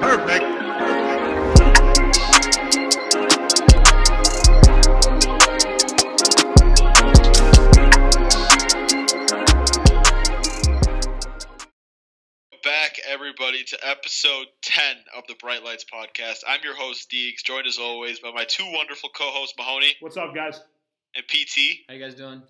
Perfect. Back, everybody, to episode 10 of the Bright Lights Podcast. I'm your host, Deeks, joined as always by my two wonderful co-hosts, Mahoney. What's up, guys? And PT. How you guys doing?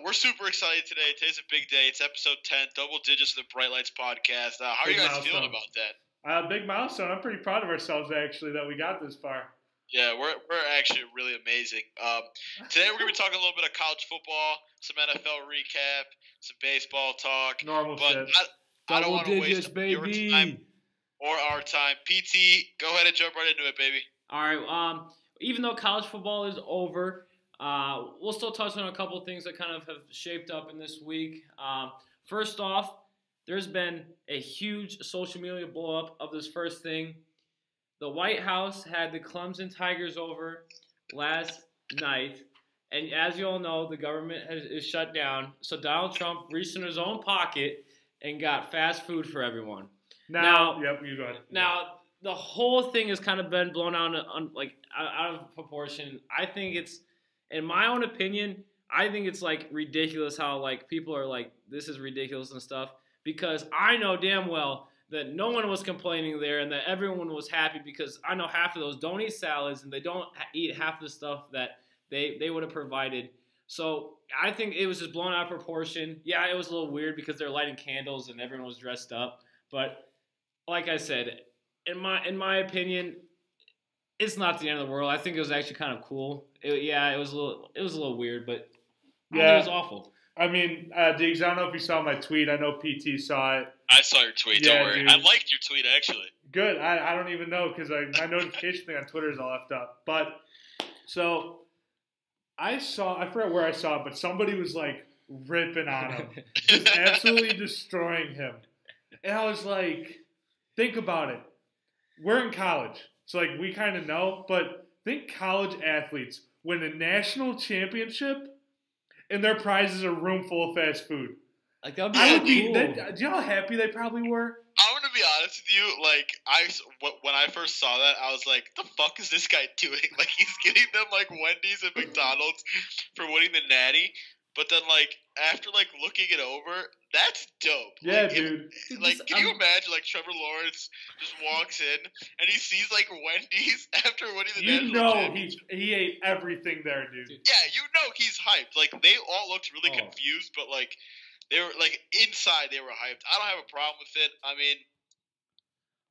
We're super excited today. Today's a big day. It's episode 10, double digits of the Bright Lights Podcast. How are you guys feeling about that? Big milestone. I'm pretty proud of ourselves, actually, that we got this far. Yeah, we're actually really amazing. Today we're going to be talking a little bit of college football, some NFL recap, some baseball talk. Normal shit. I don't want to waste your time or our time. PT, go ahead and jump right into it, baby. All right. Even though college football is over, we'll still touch on a couple of things that kind of have shaped up in this week. First off, there's been a huge social media blow up of this first thing. The White House had the Clemson Tigers over last night. And as you all know, the government is shut down. So Donald Trump reached in his own pocket and got fast food for everyone. Yep, you go ahead. Now, the whole thing has kind of been blown out of proportion. I think it's, in my own opinion, I think it's like ridiculous how like people are like, this is ridiculous and stuff. Because I know damn well that no one was complaining there and that everyone was happy because I know half of those don't eat salads and they don't eat half the stuff that they would have provided. So I think it was just blown out of proportion. Yeah, it was a little weird because they're lighting candles and everyone was dressed up. But like I said, in my opinion, it's not the end of the world. I think it was actually kind of cool. It was a little weird, but it was awful. I mean, Diggs, I don't know if you saw my tweet. I know PT saw it. I saw your tweet. Yeah, don't worry. dude. I liked your tweet, actually. Good. I don't even know because my notification thing on Twitter is all left up. But so I forgot where I saw it, but somebody was like ripping on him, just absolutely destroying him. And I was like, think about it. We're in college, so like we kind of know, but think college athletes win a national championship and their prize is a room full of fast food. Like that would be cool. Do you know how happy they probably were? I'm going to be honest with you. Like, when I first saw that, I was like, the fuck is this guy doing? Like, he's getting them, like, Wendy's and McDonald's for winning the Natty. But then, like, after, like, looking it over, that's dope. Yeah, like, dude. Can you imagine, like, Trevor Lawrence just walks in and he sees, like, Wendy's after winning the national championship? he ate everything there, dude. Yeah, you know he's hyped. Like, they all looked really confused, but, like, they were, like, inside they were hyped. I don't have a problem with it. I mean,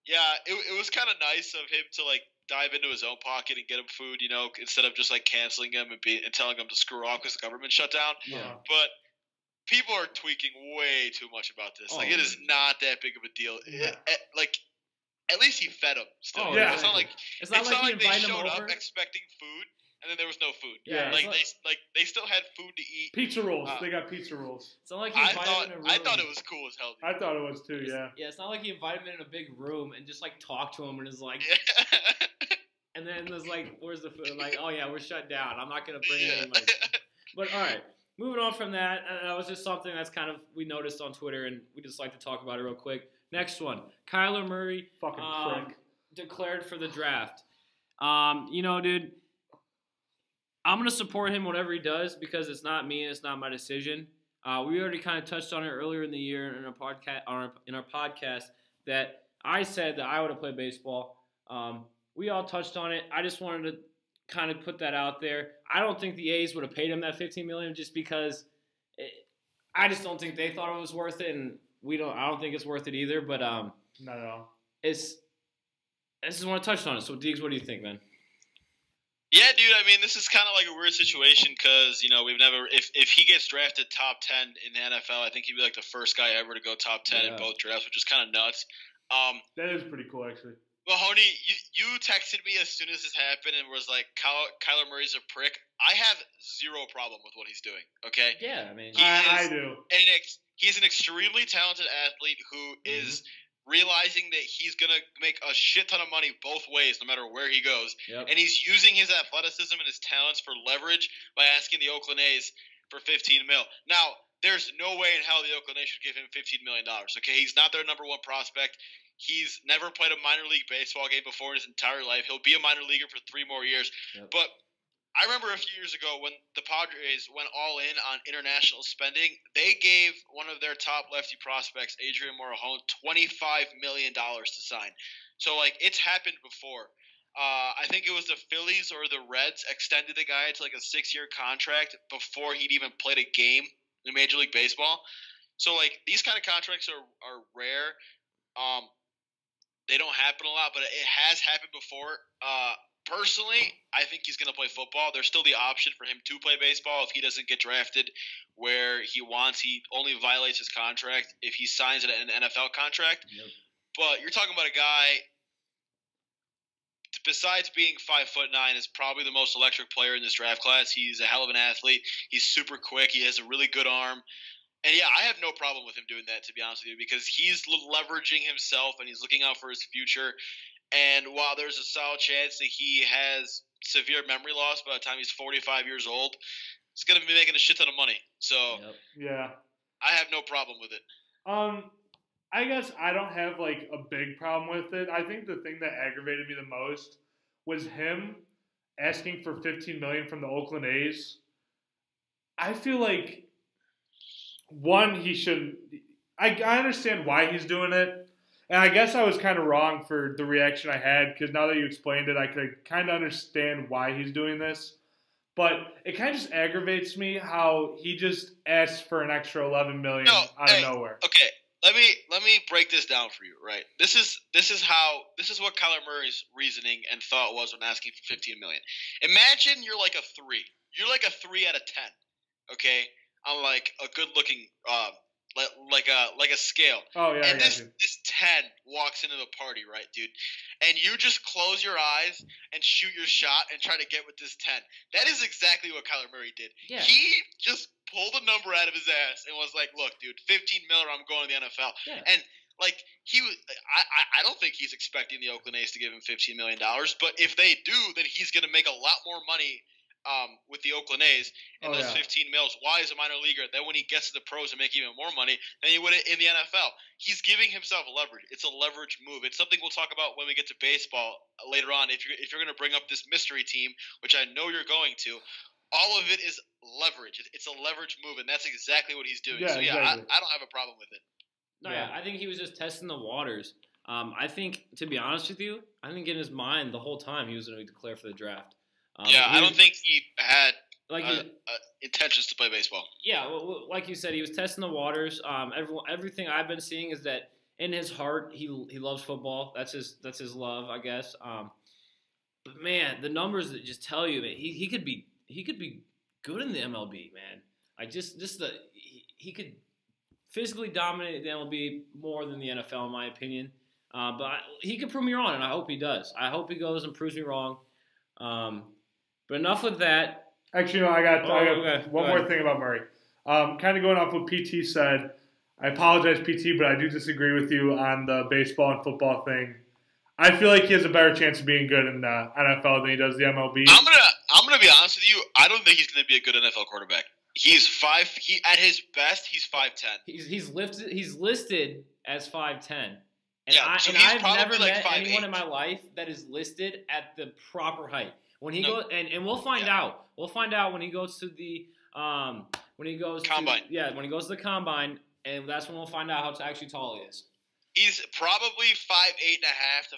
yeah, it was kind of nice of him to, like, dive into his own pocket and get him food, you know, instead of just, like, canceling him and telling him to screw off because the government shut down. Yeah. But people are tweaking way too much about this. Like, it is not that big of a deal. Yeah. At least he fed him still. Oh, yeah. It's not like they showed up expecting food. And then there was no food. Yeah, they still had food to eat. Pizza rolls. They got pizza rolls. It's not like he invited him in a room. I thought it was cool as hell. I thought it was too. Yeah. Yeah, it's not like he invited him in a big room and just like talked to him and is like. Yeah. And then there's like, where's the food? Like, oh yeah, we're shut down. I'm not gonna bring it in. Like, but all right, moving on from that. That was just something that's kind of we noticed on Twitter, and we just like to talk about it real quick. Next one, Kyler Murray. Fucking prick. Declared for the draft. You know, dude. I'm going to support him whatever he does because it's not me and it's not my decision. We already kind of touched on it earlier in the year in our podcast that I said that I would have played baseball. We all touched on it. I just wanted to kind of put that out there. I don't think the A's would have paid him that $15 million just because I just don't think they thought it was worth it, and I don't think it's worth it either. But not at all. I just want to touch on it. So, Deegs, what do you think, man? Yeah, dude, I mean, this is kind of like a weird situation because, you know, we've never – if he gets drafted top 10 in the NFL, I think he'd be like the first guy ever to go top 10 in both drafts, which is kind of nuts. That is pretty cool, actually. Mahoney, you texted me as soon as this happened and was like, Kyler Murray's a prick. I have zero problem with what he's doing, okay? Yeah, I mean – I do. He's an extremely talented athlete who is – realizing that he's going to make a shit ton of money both ways no matter where he goes. Yep. And he's using his athleticism and his talents for leverage by asking the Oakland A's for $15 million. Now, there's no way in hell the Oakland A's should give him $15 million. Okay, he's not their number one prospect. He's never played a minor league baseball game before in his entire life. He'll be a minor leaguer for 3 more years. Yep. But I remember a few years ago when the Padres went all in on international spending, they gave one of their top lefty prospects, Adrian Morejon, $25 million to sign. So, like, it's happened before. I think it was the Phillies or the Reds extended the guy to, like, a 6-year contract before he'd even played a game in Major League Baseball. So, like, these kind of contracts are rare. They don't happen a lot, but it has happened before. Personally, I think he's going to play football. There's still the option for him to play baseball if he doesn't get drafted where he wants. He only violates his contract if he signs an NFL contract. Yep. But you're talking about a guy, besides being 5'9", is probably the most electric player in this draft class. He's a hell of an athlete. He's super quick. He has a really good arm. And, yeah, I have no problem with him doing that, to be honest with you, because he's leveraging himself and he's looking out for his future. And while there's a solid chance that he has severe memory loss by the time he's 45 years old, he's going to be making a shit ton of money. So, yeah, I have no problem with it. I guess I don't have, like, a big problem with it. I think the thing that aggravated me the most was him asking for $15 million from the Oakland A's. I feel like, one, he shouldn't. I understand why he's doing it. And I guess I was kind of wrong for the reaction I had, because now that you explained it, I could kind of understand why he's doing this. But it kind of just aggravates me how he just asked for an extra $11 million out of nowhere. Okay, let me break this down for you. Right, this is what Kyler Murray's reasoning and thought was when asking for $15 million. Imagine you're like a 3. You're like a 3 out of 10. Okay, on like a good looking like a scale. Oh yeah. And this 10 walks into the party, right, dude? And you just close your eyes and shoot your shot and try to get with this 10. That is exactly what Kyler Murray did. Yeah. He just pulled a number out of his ass and was like, "Look, dude, $15 million, I'm going to the NFL." Yeah. And like he was, I don't think he's expecting the Oakland A's to give him $15 million. But if they do, then he's going to make a lot more money with the Oakland A's and those 15 mils. Why is a minor leaguer? Then when he gets to the pros and make even more money than he would in the NFL. He's giving himself leverage. It's a leverage move. It's something we'll talk about when we get to baseball later on. If you're going to bring up this mystery team, which I know you're going to, all of it is leverage. It's a leverage move, and that's exactly what he's doing. Yeah, so yeah, exactly. I don't have a problem with it. No, yeah, I think he was just testing the waters. I think, to be honest with you, I think in his mind the whole time he was going to declare for the draft. I don't think he had intentions to play baseball. Yeah, well, like you said, he was testing the waters. Everything I've been seeing is that in his heart he loves football. That's his love, I guess. But man, the numbers that just tell you that he could be good in the MLB, man. He could physically dominate the MLB more than the NFL, in my opinion. But he could prove me wrong, and I hope he does. I hope he goes and proves me wrong. But enough with that. Actually, no, I got one more thing about Murray. Kind of going off what PT said. I apologize, PT, but I do disagree with you on the baseball and football thing. I feel like he has a better chance of being good in the NFL than he does the MLB. I'm gonna be honest with you. I don't think he's gonna be a good NFL quarterback. He's at his best, he's 5'10". He's listed as 5'10". And yeah, so I've never like met 5'8". anyone in my life that is listed at the proper height. When he goes, and we'll find out. We'll find out when he goes to the combine. When he goes to the combine, and that's when we'll find out how actually tall he is. He's probably 5'8.5" to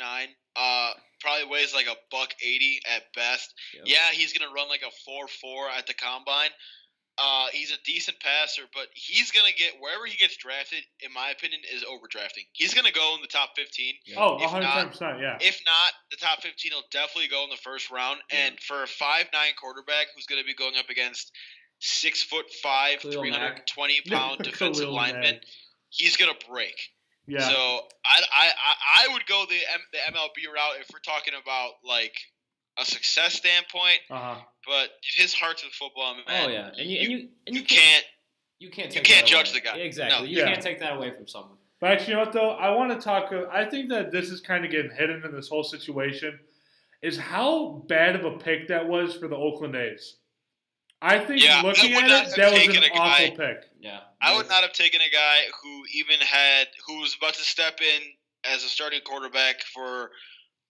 5'9". Probably weighs like $180 at best. Yep. Yeah, he's gonna run like a 4.4 at the combine. He's a decent passer, but he's going to get – wherever he gets drafted, in my opinion, is overdrafting. He's going to go in the top 15. Yeah. Oh, 100%, yeah. If not, the top 15 will definitely go in the first round. Yeah. And for a 5'9" quarterback who's going to be going up against 6'5", 320-pound defensive lineman, he's going to break. Yeah. So I would go the MLB route if we're talking about, like, a success standpoint. But his heart's with football, man. Oh yeah, and you can't judge the guy. Exactly, no. You can't take that away from someone. But actually, you know what though? I want to talk. I think that this is kind of getting hidden in this whole situation. Is how bad of a pick that was for the Oakland A's. I think looking at it, that was an awful pick. Yeah, I would not have taken a guy who was about to step in as a starting quarterback for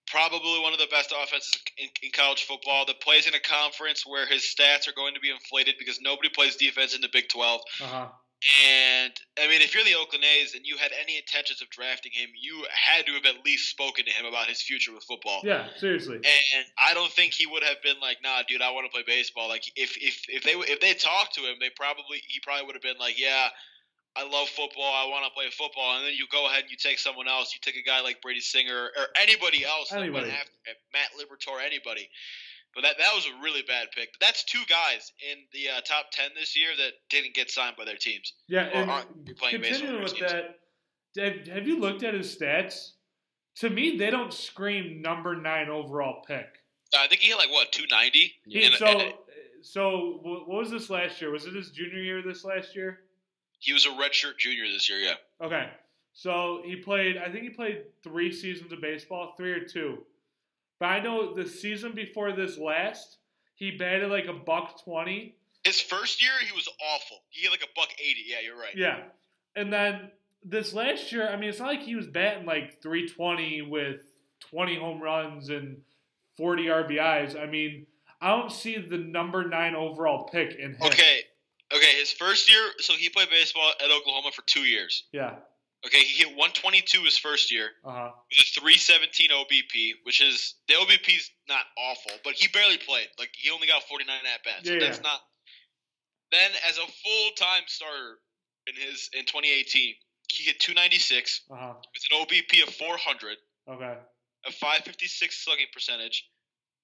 probably one of the best offenses in college football that plays in a conference where his stats are going to be inflated because nobody plays defense in the Big 12. Uh-huh. And, I mean, if you're the Oakland A's and you had any intentions of drafting him, you had to have at least spoken to him about his future with football. Yeah, seriously. And I don't think he would have been like, nah, dude, I want to play baseball. Like, if they talked to him, he probably would have been like, yeah, I love football. I want to play football. And then you go ahead and you take someone else. You take a guy like Brady Singer or anybody else. That went after him, Matt Liberatore, anybody. But that was a really bad pick. But that's two guys in the top 10 this year that didn't get signed by their teams. Yeah, or aren't playing continuing with teams. that, have you looked at his stats? To me, they don't scream number 9 overall pick. I think he had 290. So what was this last year? Was it his junior year this last year? He was a redshirt junior this year, yeah. Okay. So he played 3 seasons of baseball, 3 or 2. But I know the season before this last, he batted like $120. His first year, he was awful. He had like $180. Yeah, you're right. Yeah. And then this last year, I mean, it's not like he was batting like 320 with 20 home runs and 40 RBIs. I mean, I don't see the number 9 overall pick in him. Okay, his first year, so he played baseball at Oklahoma for 2 years. Yeah. Okay, he hit 122 his first year Uh-huh. with a 317 OBP, which is – the OBP's not awful, but he barely played. Like, he only got 49 at-bats. So that's not – then as a full-time starter in 2018, he hit 296 with an OBP of 400. Okay. A 556 slugging percentage,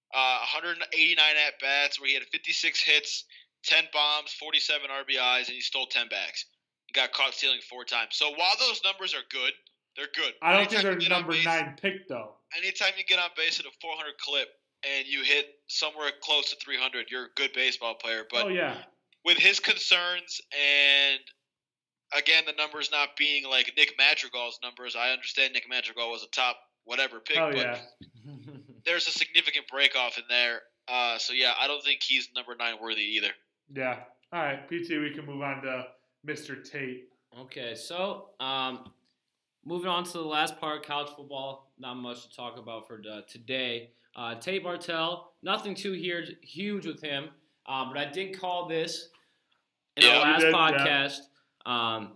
189 at-bats where he had 56 hits, 10 bombs, 47 RBIs, and he stole 10 bags. He got caught stealing 4 times. So while those numbers are good, they're good. I don't think they're number 9 pick, though. Anytime you get on base at a 400 clip and you hit somewhere close to 300, you're a good baseball player. But with his concerns and, again, the numbers not being like Nick Madrigal's numbers, I understand Nick Madrigal was a top whatever pick, but there's a significant break-off in there. So, yeah, I don't think he's number 9 worthy either. Yeah. All right, PT, we can move on to Mr. Tate. Okay, so moving on to the last part, college football. Not much to talk about for today. Tate Martell, nothing too huge with him, but I did call this in our last podcast. Yeah.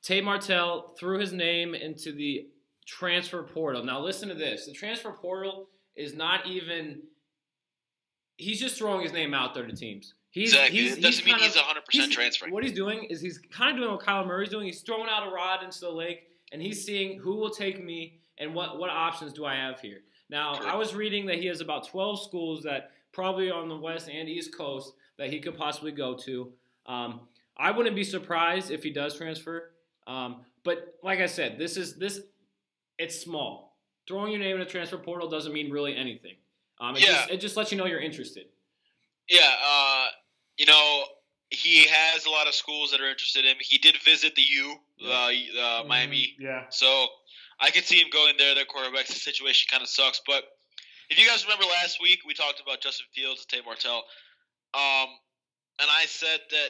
Tate Martell threw his name into the transfer portal. Now listen to this. The transfer portal is not even – he's just throwing his name out there to teams. It doesn't mean he's 100% transferring. What he's doing is he's kind of doing what Kyler Murray's doing. He's throwing out a rod into the lake, and he's seeing who will take me and what options do I have here. Now, I was reading that he has about 12 schools that probably on the West and East Coast that he could possibly go to. I wouldn't be surprised if he does transfer. But like I said, it's small. Throwing your name in a transfer portal doesn't mean really anything. It just lets you know you're interested. Yeah, he has a lot of schools that are interested in him. He did visit the U, Miami. Yeah. So I could see him going there. Their quarterback situation kind of sucks. But if you guys remember last week, we talked about Justin Fields and Tate Martell. And I said that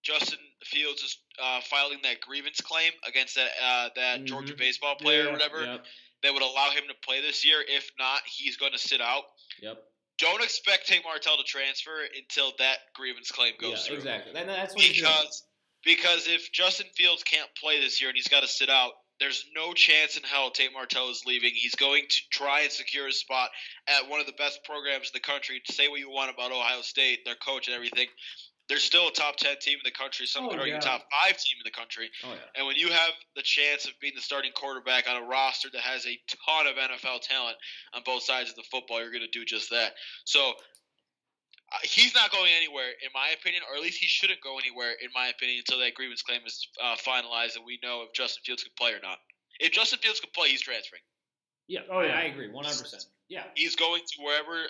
Justin Fields is filing that grievance claim against that Georgia baseball player or whatever that would allow him to play this year. If not, he's going to sit out. Yep. Don't expect Tate Martell to transfer until that grievance claim goes through. Exactly. And that's what because if Justin Fields can't play this year and he's got to sit out, there's no chance in hell Tate Martell is leaving. He's going to try and secure his spot at one of the best programs in the country. To say what you want about Ohio State, their coach and everything, they're still a top 10 team in the country. Some could argue top 5 team in the country. Oh, yeah. And when you have the chance of being the starting quarterback on a roster that has a ton of NFL talent on both sides of the football, you're going to do just that. So he's not going anywhere, in my opinion, or at least he shouldn't go anywhere, in my opinion, until that grievance claim is finalized and we know if Justin Fields can play or not. If Justin Fields can play, he's transferring. Yeah, I agree, 100%. Yeah, he's going to wherever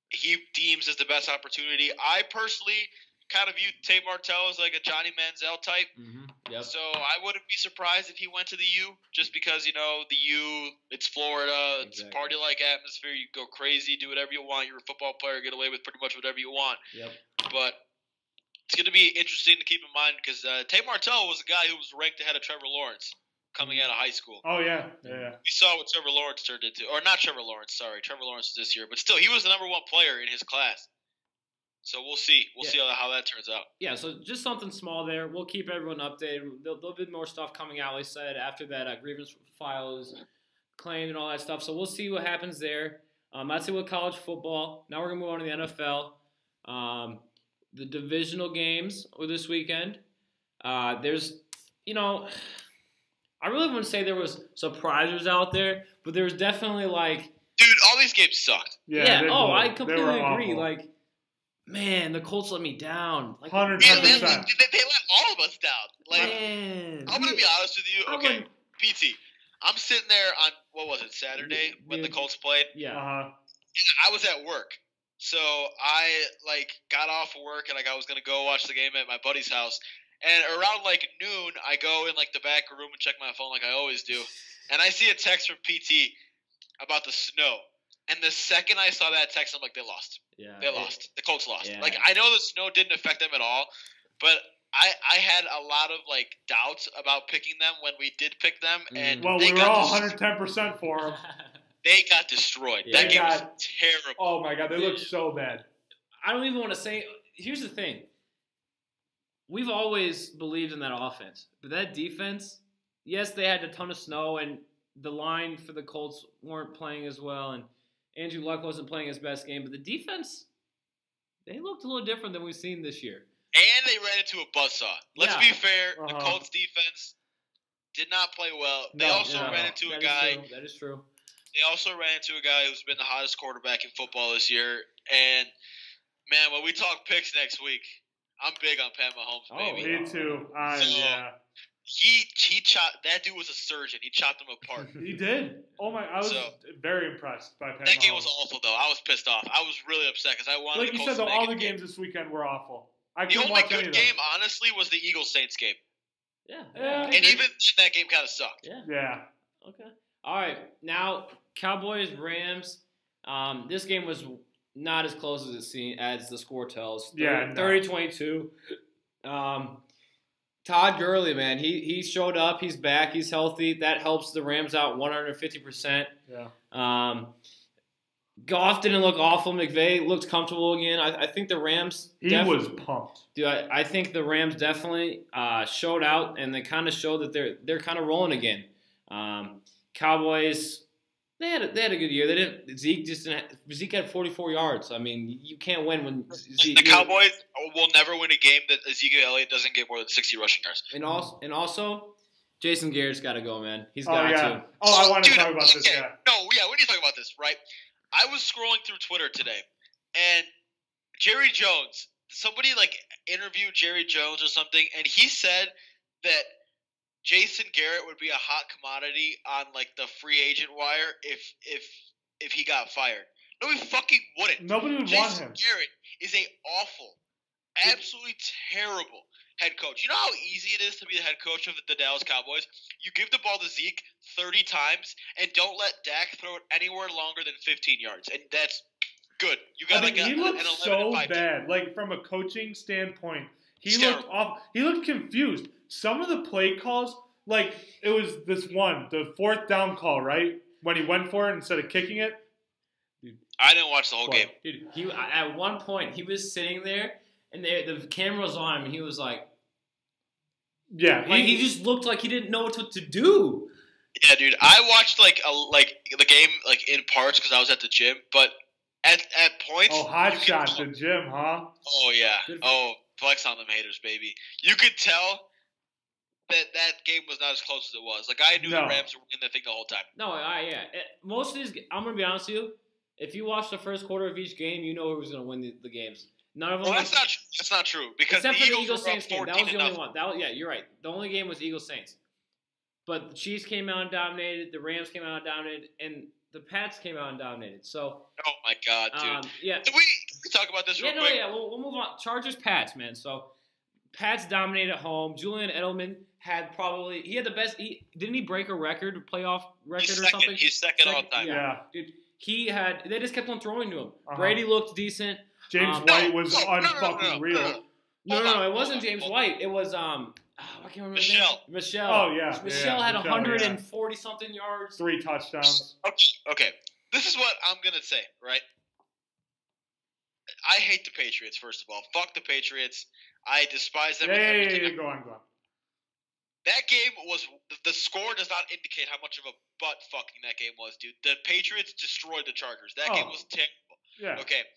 he deems as the best opportunity. I personally kind of view Tate Martell as like a Johnny Manziel type. Yep. So I wouldn't be surprised if he went to the U, just because, the U, it's Florida, it's a party-like atmosphere. You go crazy, do whatever you want. You're a football player, get away with pretty much whatever you want. Yep. But it's going to be interesting to keep in mind because Tate Martell was a guy who was ranked ahead of Trevor Lawrence coming out of high school. Oh yeah. We saw what Trevor Lawrence turned into, or not Trevor Lawrence. Sorry, Trevor Lawrence is this year, but still, he was the #1 player in his class. So we'll see. We'll see how that turns out. Yeah, so just something small there. We'll keep everyone updated. There'll be more stuff coming out, like I said, after that grievance file is claimed and all that stuff. So we'll see what happens there. That's it with college football. Now we're going to move on to the NFL. The divisional games were this weekend. There's, I really wouldn't say there was surprises out there, but there was definitely Dude, all these games sucked. Yeah. I completely agree. Awful. Man, the Colts let me down. 110%. They let all of us down. Man. I'm going to be honest with you. Okay, PT. I'm sitting there on, what was it, Saturday when the Colts played? Yeah. I was at work. So I, got off of work and, I was going to go watch the game at my buddy's house. And around, noon, I go in, the back room and check my phone like I always do. And I see a text from PT about the snow. And the second I saw that text, I'm like, they lost. Yeah. They lost. The Colts lost. Yeah. I know the snow didn't affect them at all, but I had a lot of doubts about picking them when we did pick them, and we were all 110% for them. They got destroyed. Yeah. That game was terrible. Oh my god, they looked so bad. I don't even want to say. Here's the thing. We've always believed in that offense, but that defense. Yes, they had a ton of snow, and the line for the Colts weren't playing as well, and Andrew Luck wasn't playing his best game, but the defense, they looked a little different than we've seen this year. And they ran into a buzzsaw. Let's be fair. The Colts defense did not play well. They also ran into a guy. That is true. They also ran into a guy who's been the hottest quarterback in football this year. And, man, when we talk picks next week, I'm big on Pat Mahomes, baby. Me too. Yeah. He chopped. That dude was a surgeon. He chopped them apart. He did. Oh my! I was very impressed by Pat Mahomes. That game was awful, though. I was pissed off. I was really upset because I wanted. Like you said, though, all the games this weekend were awful. The only good game, honestly, was the Eagles-Saints game. Yeah. And even that game kind of sucked. Yeah. Okay. All right. Now, Cowboys-Rams. This game was not as close as the score tells. 30-22. Todd Gurley, man, he showed up. He's back. He's healthy. That helps the Rams out 150%. Yeah. Goff didn't look awful. McVay looked comfortable again. I think the Rams. He was pumped. Dude, I think the Rams definitely showed out, and they kind of showed that they're kind of rolling again. Cowboys, they had a good year. Zeke had 44 yards. I mean, you can't win when Zeke. The Cowboys will never win a game that Ezekiel Elliott doesn't get more than 60 rushing yards. And also, Jason Garrett's got to go, man. He's got to. Oh, I want to talk about this. Yeah. No, yeah, we need to talk about this, right? I was scrolling through Twitter today, and Jerry Jones, somebody interviewed Jerry Jones or something, and he said that Jason Garrett would be a hot commodity on the free agent wire if he got fired. No, he fucking wouldn't. Nobody would want him. Jason Garrett is a awful, absolutely terrible head coach. You know how easy it is to be the head coach of the Dallas Cowboys? You give the ball to Zeke 30 times and don't let Dak throw it anywhere longer than 15 yards, and that's good. You got he looked so bad. From a coaching standpoint, he looked off. He looked confused. Some of the play calls, it was the 4th down call, right? When he went for it instead of kicking it. Dude, I didn't watch the whole game. Dude, at one point he was sitting there and the camera was on him and he was like, yeah, he just looked like he didn't know what to do. Yeah, dude, I watched the game in parts because I was at the gym, but at points. Oh, hot shot the gym, huh? Oh yeah. Oh, flex on them haters, baby. You could tell that game was not as close as it was. I knew the Rams were winning that thing the whole time. No, yeah. Most of these, I'm gonna be honest with you. If you watch the first quarter of each game, you know who was gonna win the games. None of them. Well, that's not true because except the for the Eagles Saints game. That was the only one. Nothing. Yeah, you're right. The only game was Eagles Saints. But the Chiefs came out and dominated. The Rams came out and dominated, and the Pats came out and dominated. So. Oh my God, dude. Yeah. Can we talk about this real quick? Yeah. We'll move on. Chargers, Pats, man. So, Pats dominated at home. Julian Edelman had the best. Didn't he break a playoff record or something? He's second all time. Yeah. Dude, they just kept on throwing to him. Brady looked decent. James White was unfucking real. No, it wasn't James White. It was I can't remember his name. Michelle. Oh, yeah. Michelle had Michelle, 140-something yards. 3 touchdowns. Okay. This is what I'm going to say, right? I hate the Patriots, first of all. Fuck the Patriots. I despise them. Yeah. Go on. That game was – the score does not indicate how much of a butt-fucking that game was, dude. The Patriots destroyed the Chargers. That game was terrible. Yeah. Okay.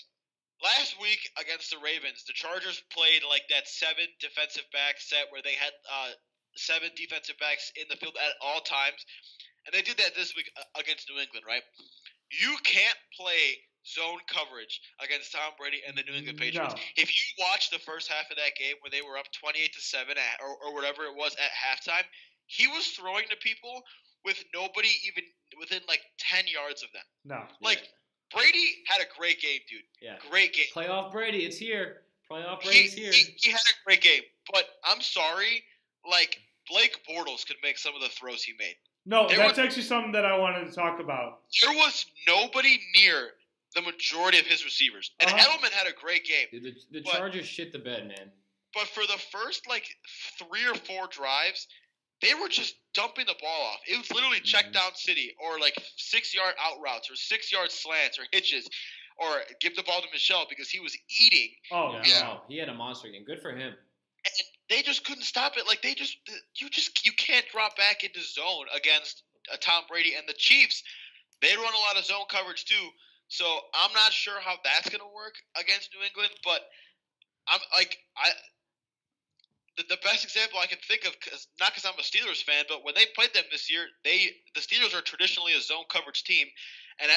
Last week against the Ravens, the Chargers played like that 7 defensive back set where they had 7 defensive backs in the field at all times. And they did that this week against New England, right? You can't play zone coverage against Tom Brady and the New England Patriots. No. If you watch the first half of that game where they were up 28-7 or whatever it was at halftime, he was throwing to people with nobody even within like 10 yards of them. No. Like, Brady had a great game, dude. Yeah. Great game. Playoff Brady, it's here. Playoff Brady's here. He had a great game. But I'm sorry, like, Blake Bortles could make some of the throws he made. No, that's actually something that I wanted to talk about. There was nobody near the majority of his receivers. And Edelman had a great game. Dude, the Chargers shit the bed, man. But for the first, like, 3 or 4 drives, they were just dumping the ball off. It was literally check down city or, like, 6-yard out routes or 6-yard slants or hitches or give the ball to Michelle because he was eating. Oh, yeah. Oh, he had a monster game. Good for him. And they just couldn't stop it. Like, you can't drop back into zone against Tom Brady and the Chiefs. They run a lot of zone coverage too. So I'm not sure how that's going to work against New England, but the best example I can think of, not because I'm a Steelers fan, but when they played them this year, the Steelers are traditionally a zone coverage team, and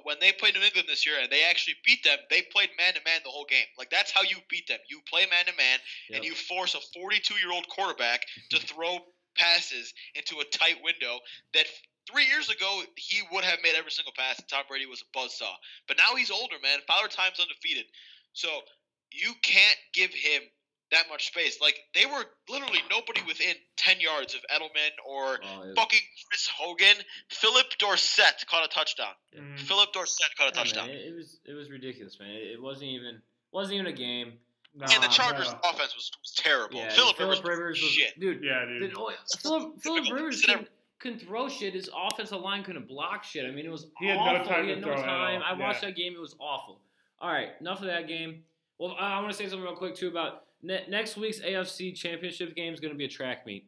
when they played New England this year and they actually beat them, they played man-to-man the whole game. Like, that's how you beat them. You play man-to-man, and you force a 42-year-old quarterback to throw passes into a tight window that 3 years ago, he would have made every single pass, and Tom Brady was a buzzsaw. But now he's older, man. Father Time's undefeated. So you can't give him that much space. Like, they were literally nobody within 10 yards of Edelman or fucking Chris Hogan. Philip Dorsett caught a touchdown. Philip Dorsett caught a touchdown. Man, it was ridiculous, man. It wasn't even a game. No, and the Chargers' offense was terrible. Yeah, Philip Rivers was shit. Dude. Yeah, dude. Philip Rivers couldn't throw shit. His offensive line couldn't block shit. I mean, it was he awful. Had no time he had to no throw time. at all. I watched that game. It was awful. All right, enough of that game. Well, I want to say something real quick, too, about next week's AFC Championship game is going to be a track meet.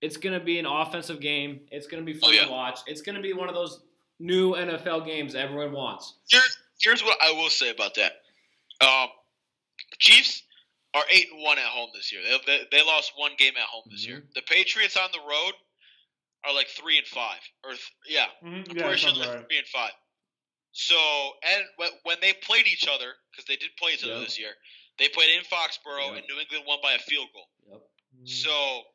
It's going to be an offensive game. It's going to be fun to watch. It's going to be one of those new NFL games everyone wants. Here's what I will say about that. The Chiefs are 8-1 at home this year. They lost 1 game at home this year. The Patriots on the road are like 3-5, or I'm pretty sure they're 3-5. So, and when they played each other, because they did play each other this year, they played in Foxborough, and New England won by a field goal. Yep. So,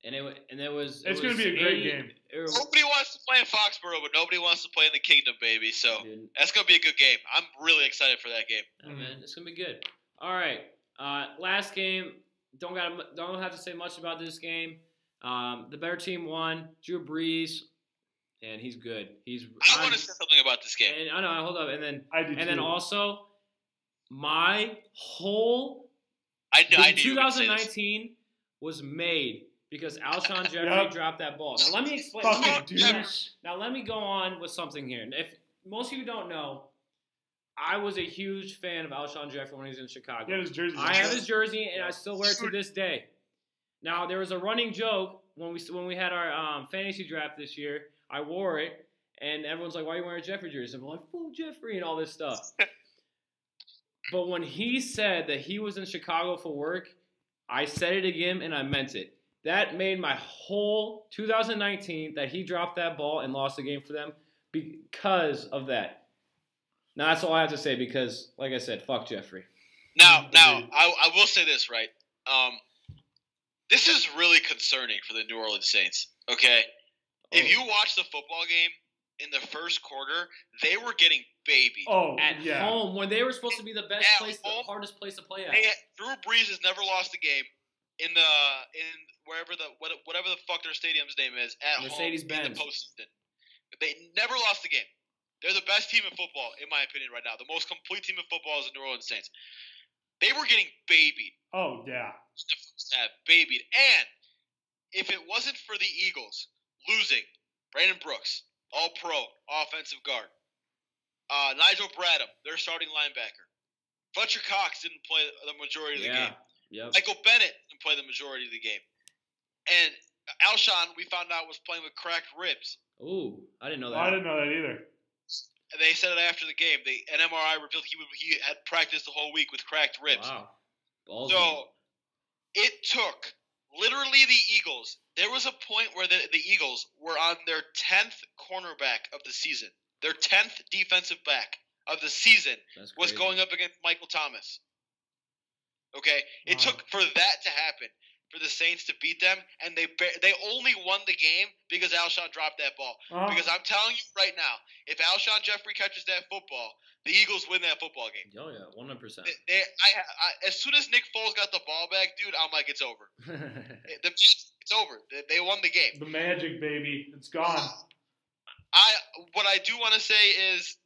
it's going to be a great game. Nobody wants to play in Foxborough, but nobody wants to play in the Kingdom, baby. So that's going to be a good game. I'm really excited for that game. Oh, man, it's going to be good. All right, last game. Don't have to say much about this game. The better team won. Drew Brees. And he's good. I want to say something about this game. And I know. Hold up. And then I do then also, my whole 2019 was made because Alshon Jeffrey dropped that ball. Now let me explain. Now let me go on with something here. If most of you don't know, I was a huge fan of Alshon Jeffrey when he was in Chicago. Yeah, his jersey. I have his jersey, and I still wear it to this day. Now there was a running joke when we had our fantasy draft this year. I wore it, and everyone's like, why are you wearing a Jeffrey jersey? I'm like, fool Jeffrey and all this stuff. But when he said that he was in Chicago for work, I said it again, and I meant it. That made my whole 2019 that he dropped that ball and lost the game for them because of that. Now, that's all I have to say because, like I said, fuck Jeffrey. Now, I will say this, right? This is really concerning for the New Orleans Saints, okay? If you watch the football game in the first quarter, they were getting babied. At home when they were supposed to be the best place, the hardest place to play at. Drew Brees has never lost a game in whatever the fuck their stadium's name is at Mercedes-Benz. home in the postseason. They never lost a game. They're the best team in football, in my opinion, right now. The most complete team in football is the New Orleans Saints. They were getting babied. Oh, yeah. The first half, babied. And if it wasn't for the Eagles losing Brandon Brooks, all-pro offensive guard, Nigel Bradham, their starting linebacker, Fletcher Cox didn't play the majority of the game. Yep. Michael Bennett didn't play the majority of the game. And Alshon, we found out, was playing with cracked ribs. Ooh, I didn't know that. I didn't know that either. They said it after the game. An MRI revealed he had practiced the whole week with cracked ribs. Wow. Ballsy. So it took literally the Eagles. There was a point where the Eagles were on their 10th cornerback of the season. Their 10th defensive back of the season was going up against Michael Thomas. Okay? It took for that to happen, for the Saints to beat them, and they only won the game because Alshon dropped that ball. Because I'm telling you right now, if Alshon Jeffrey catches that football, the Eagles win that football game. Oh, yeah, 100%. As soon as Nick Foles got the ball back, dude, I'm like, it's over. It's over. They won the game. The magic, baby. It's gone. What I do want to say is,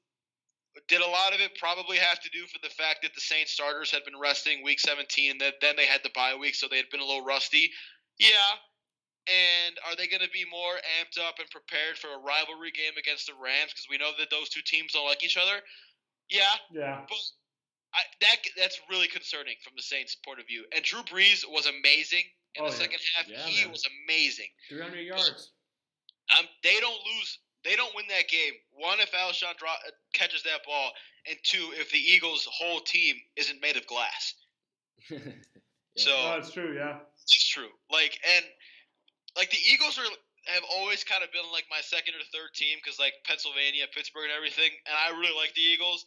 did a lot of it probably have to do for the fact that the Saints starters had been resting week 17, and then they had the bye week, so they had been a little rusty? Yeah. And are they going to be more amped up and prepared for a rivalry game against the Rams? Because we know that those two teams don't like each other. Yeah. Yeah. But that's really concerning from the Saints' point of view. And Drew Brees was amazing in the second half. Yeah, he was amazing. 300 yards. They don't lose. They don't win that game. One, if Alshon catches that ball, and two, if the Eagles' whole team isn't made of glass. Yeah. So that's true. Yeah, it's true. The Eagles have always kind of been like my second or third team because Pennsylvania, Pittsburgh, and everything, and I really like the Eagles.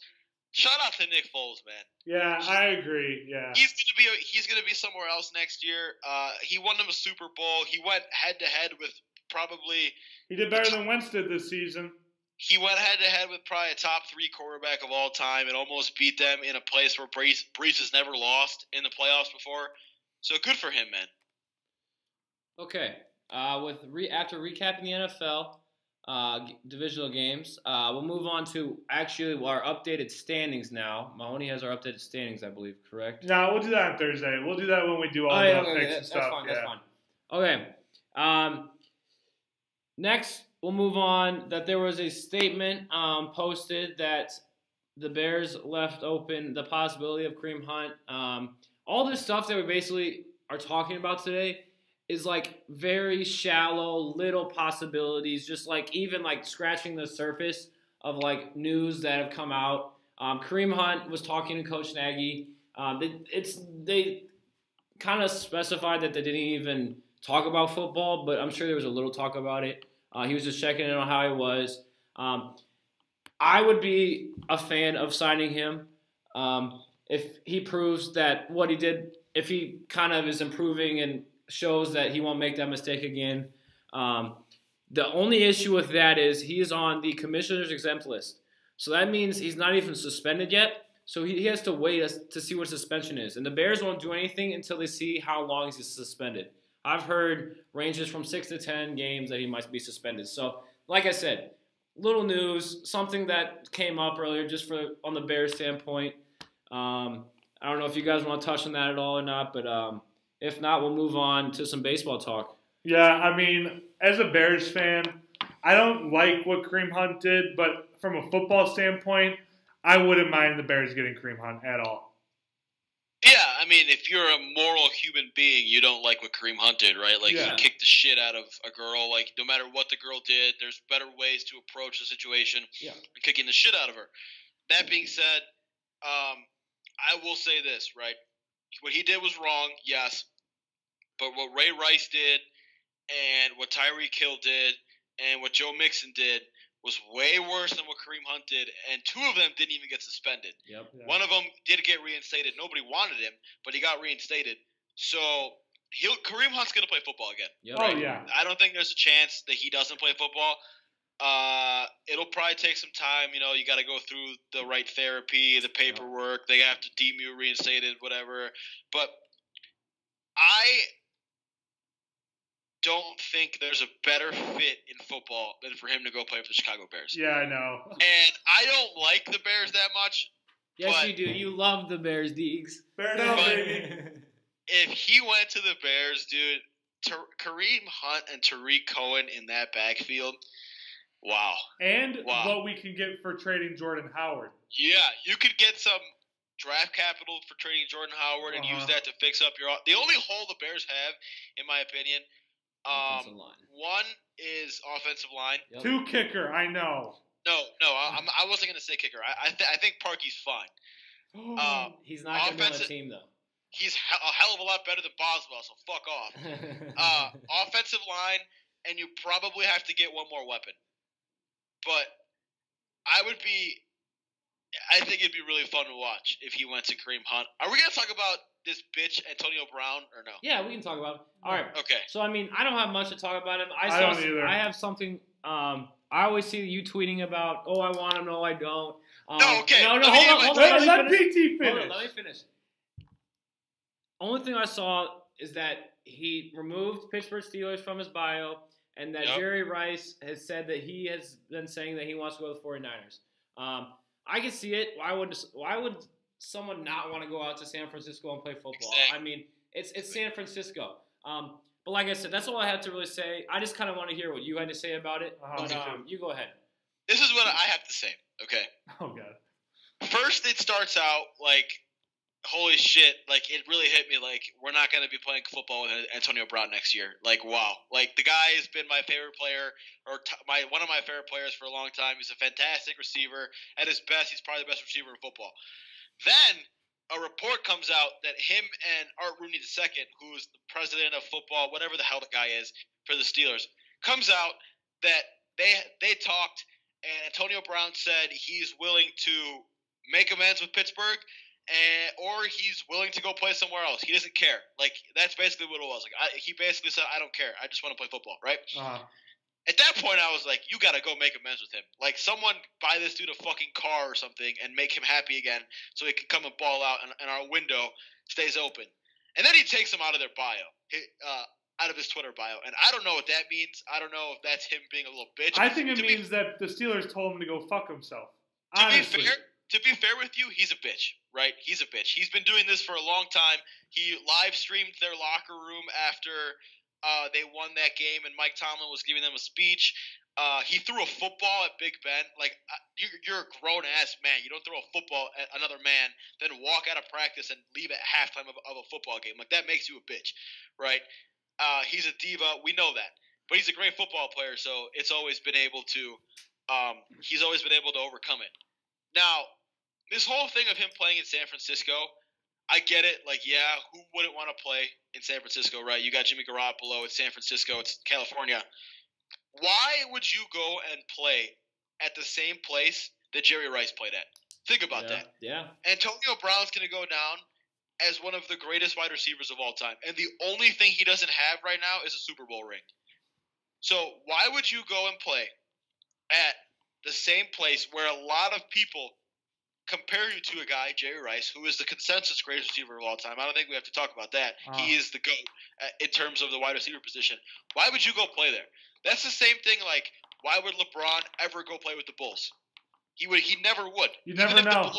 Shout out to Nick Foles, man. Yeah, I agree. Yeah, he's gonna be somewhere else next year. He won them a Super Bowl. He went head to head with probably. He did better than Wentz did this season. He went head to head with probably a top 3 quarterback of all time and almost beat them in a place where Brees has never lost in the playoffs before. So good for him, man. Okay. After recapping the NFL divisional games, we'll move on to actually our updated standings now. Mahoney has our updated standings, I believe, correct? No, we'll do that on Thursday. We'll do that when we do all the picks and stuff. That's fine. Okay. Next, we'll move on that there was a statement posted that the Bears left open the possibility of Kareem Hunt. All this stuff that we basically are talking about today is very shallow, little possibilities, just even scratching the surface of news that have come out. Kareem Hunt was talking to Coach Nagy. They kind of specified that they didn't even talk about football, but I'm sure there was a little talk about it. He was just checking in on how he was. I would be a fan of signing him if he proves that what he did, if he kind of is improving and shows that he won't make that mistake again. The only issue with that is he is on the commissioner's exempt list. So that means he's not even suspended yet. So he has to wait to see what suspension is. And the Bears won't do anything until they see how long he's suspended. I've heard ranges from 6 to 10 games that he might be suspended. So, like I said, little news, something that came up earlier just on the Bears standpoint. I don't know if you guys want to touch on that at all or not, but if not, we'll move on to some baseball talk. Yeah, I mean, as a Bears fan, I don't like what Kareem Hunt did, but from a football standpoint, I wouldn't mind the Bears getting Kareem Hunt at all. Yeah, I mean, if you're a moral human being, you don't like what Kareem Hunt did, right? He kicked the shit out of a girl. No matter what the girl did, there's better ways to approach the situation than kicking the shit out of her. That being said, I will say this, right? What he did was wrong, yes. But what Ray Rice did and what Tyreek Hill did and what Joe Mixon did was way worse than what Kareem Hunt did, and 2 of them didn't even get suspended. Yep. Yeah. One of them did get reinstated. Nobody wanted him, but he got reinstated. So Kareem Hunt's going to play football again. Yep. Oh, yeah. I don't think there's a chance that he doesn't play football. It'll probably take some time. You got to go through the right therapy, the paperwork. They have to deem you reinstated, whatever. But I don't think there's a better fit in football than for him to go play for the Chicago Bears. Yeah, I know. And I don't like the Bears that much. Yes, But- you do. You love the Bears, Deegs. Fair enough, baby. If he went to the Bears, dude, Kareem Hunt and Tariq Cohen in that backfield, wow. And Wow. what we can get for trading Jordan Howard. Yeah, you could get some draft capital for trading Jordan Howard and use that to fix up your. The only hole the Bears have, in my opinion, Offensive line. one is offensive line. Yep. 2 kicker, I know. No, I wasn't gonna say kicker. I think Parkey's fine. He's not going to be on the offensive- team, though. He's a hell of a lot better than Boswell, so fuck off. Offensive line, and you probably have to get one more weapon. But I think it'd be really fun to watch if he went to Kareem Hunt. Are we gonna talk about this bitch Antonio Brown or no? Yeah, we can talk about it. All right. Okay. So, I mean, I don't have much to talk about him. I don't either. I have something. I always see you tweeting about, I want him, no, I don't. No, okay. No, Let me hold get on. Let me finish. PT Hold finish. on, let me finish. Only thing I saw is that he removed Pittsburgh Steelers from his bio, and that Yep. Jerry Rice has said that he has been saying that he wants to go to the 49ers. I can see it. Why would someone not want to go out to San Francisco and play football? Exactly. I mean, it's San Francisco. But like I said, that's all I had to really say. I just kind of want to hear what you had to say about it. Uh-huh. But you go ahead. This is what I have to say. Okay. Oh, God. First, it starts out like, holy shit! Like it really hit me. Like we're not gonna be playing football with Antonio Brown next year. Like wow! Like the guy has been my favorite player, or one of my favorite players for a long time. He's a fantastic receiver. At his best, he's probably the best receiver in football. Then a report comes out that him and Art Rooney II, who's the president of football, whatever the hell the guy is for the Steelers, comes out that they talked, and Antonio Brown said he's willing to make amends with Pittsburgh, or he's willing to go play somewhere else. He doesn't care. Like that's basically what it was. Like he basically said, "I don't care. I just want to play football." Right? At that point, I was like, "You got to go make amends with him. Like someone buy this dude a fucking car or something and make him happy again, so he can come and ball out, and our window stays open." And then he takes him out of their bio, out of his Twitter bio, and I don't know what that means. I don't know if that's him being a little bitch. I think it means that the Steelers told him to go fuck himself. To Honestly. be fair with you, he's a bitch, right? He's a bitch. He's been doing this for a long time. He live streamed their locker room after they won that game, and Mike Tomlin was giving them a speech. He threw a football at Big Ben. Like you're a grown ass man. You don't throw a football at another man, then walk out of practice and leave at halftime of a football game. Like that makes you a bitch, right? He's a diva. We know that, but he's a great football player. So it's always been able to. He's always been able to overcome it. Now, this whole thing of him playing in San Francisco, I get it. Like, yeah, who wouldn't want to play in San Francisco, right? You got Jimmy Garoppolo. It's San Francisco. It's California. Why would you go and play at the same place that Jerry Rice played at? Think about that. Yeah. Antonio Brown's going to go down as one of the greatest wide receivers of all time. And the only thing he doesn't have right now is a Super Bowl ring. So why would you go and play at the same place where a lot of people compare you to a guy, Jerry Rice, who is the consensus greatest receiver of all time? I don't think we have to talk about that. He is the GOAT in terms of the wide receiver position. Why would you go play there? That's the same thing like, why would LeBron ever go play with the Bulls? He never would. You never know.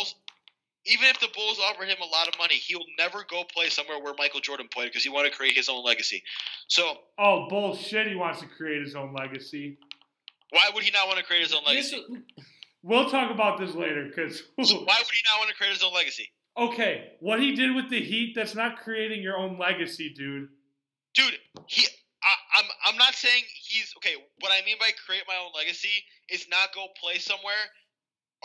Even if the Bulls offered him a lot of money, he'll never go play somewhere where Michael Jordan played because he wanted to create his own legacy. So, Oh, bullshit. He wants to create his own legacy. why would he not want to create his own legacy? We'll talk about this later, because... So why would he not want to create his own legacy? Okay, what he did with the Heat, that's not creating your own legacy, dude. Dude, I'm not saying he's okay. What I mean by create my own legacy is not go play somewhere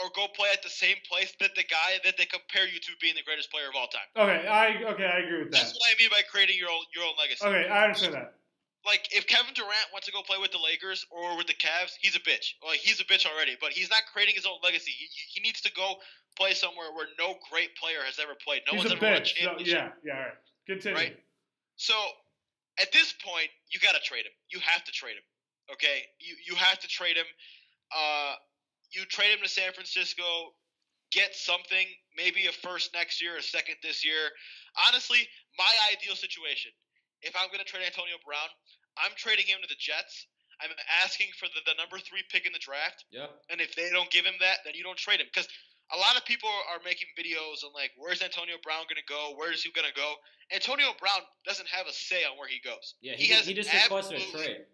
or go play at the same place that the guy that they compare you to being the greatest player of all time. Okay, I agree with that. That's what I mean by creating your own legacy. Okay, I understand that. Like if Kevin Durant wants to go play with the Lakers or with the Cavs, he's a bitch. Like he's a bitch already, but he's not creating his own legacy. He needs to go play somewhere where no great player has ever played. No He's one's a ever won a bitch. championship. Yeah, all right. Continue. Right. So at this point, you got to trade him. You have to trade him. Okay, you have to trade him. You trade him to San Francisco, get something, maybe a first next year, a second this year. Honestly, my ideal situation, if I'm going to trade Antonio Brown, I'm trading him to the Jets. I'm asking for the number 3 pick in the draft. Yeah. And if they don't give him that, then you don't trade him. Because a lot of people are making videos on like, where's Antonio Brown going to go? Where is he going to go? Antonio Brown doesn't have a say on where he goes. Yeah, he just requested a trade.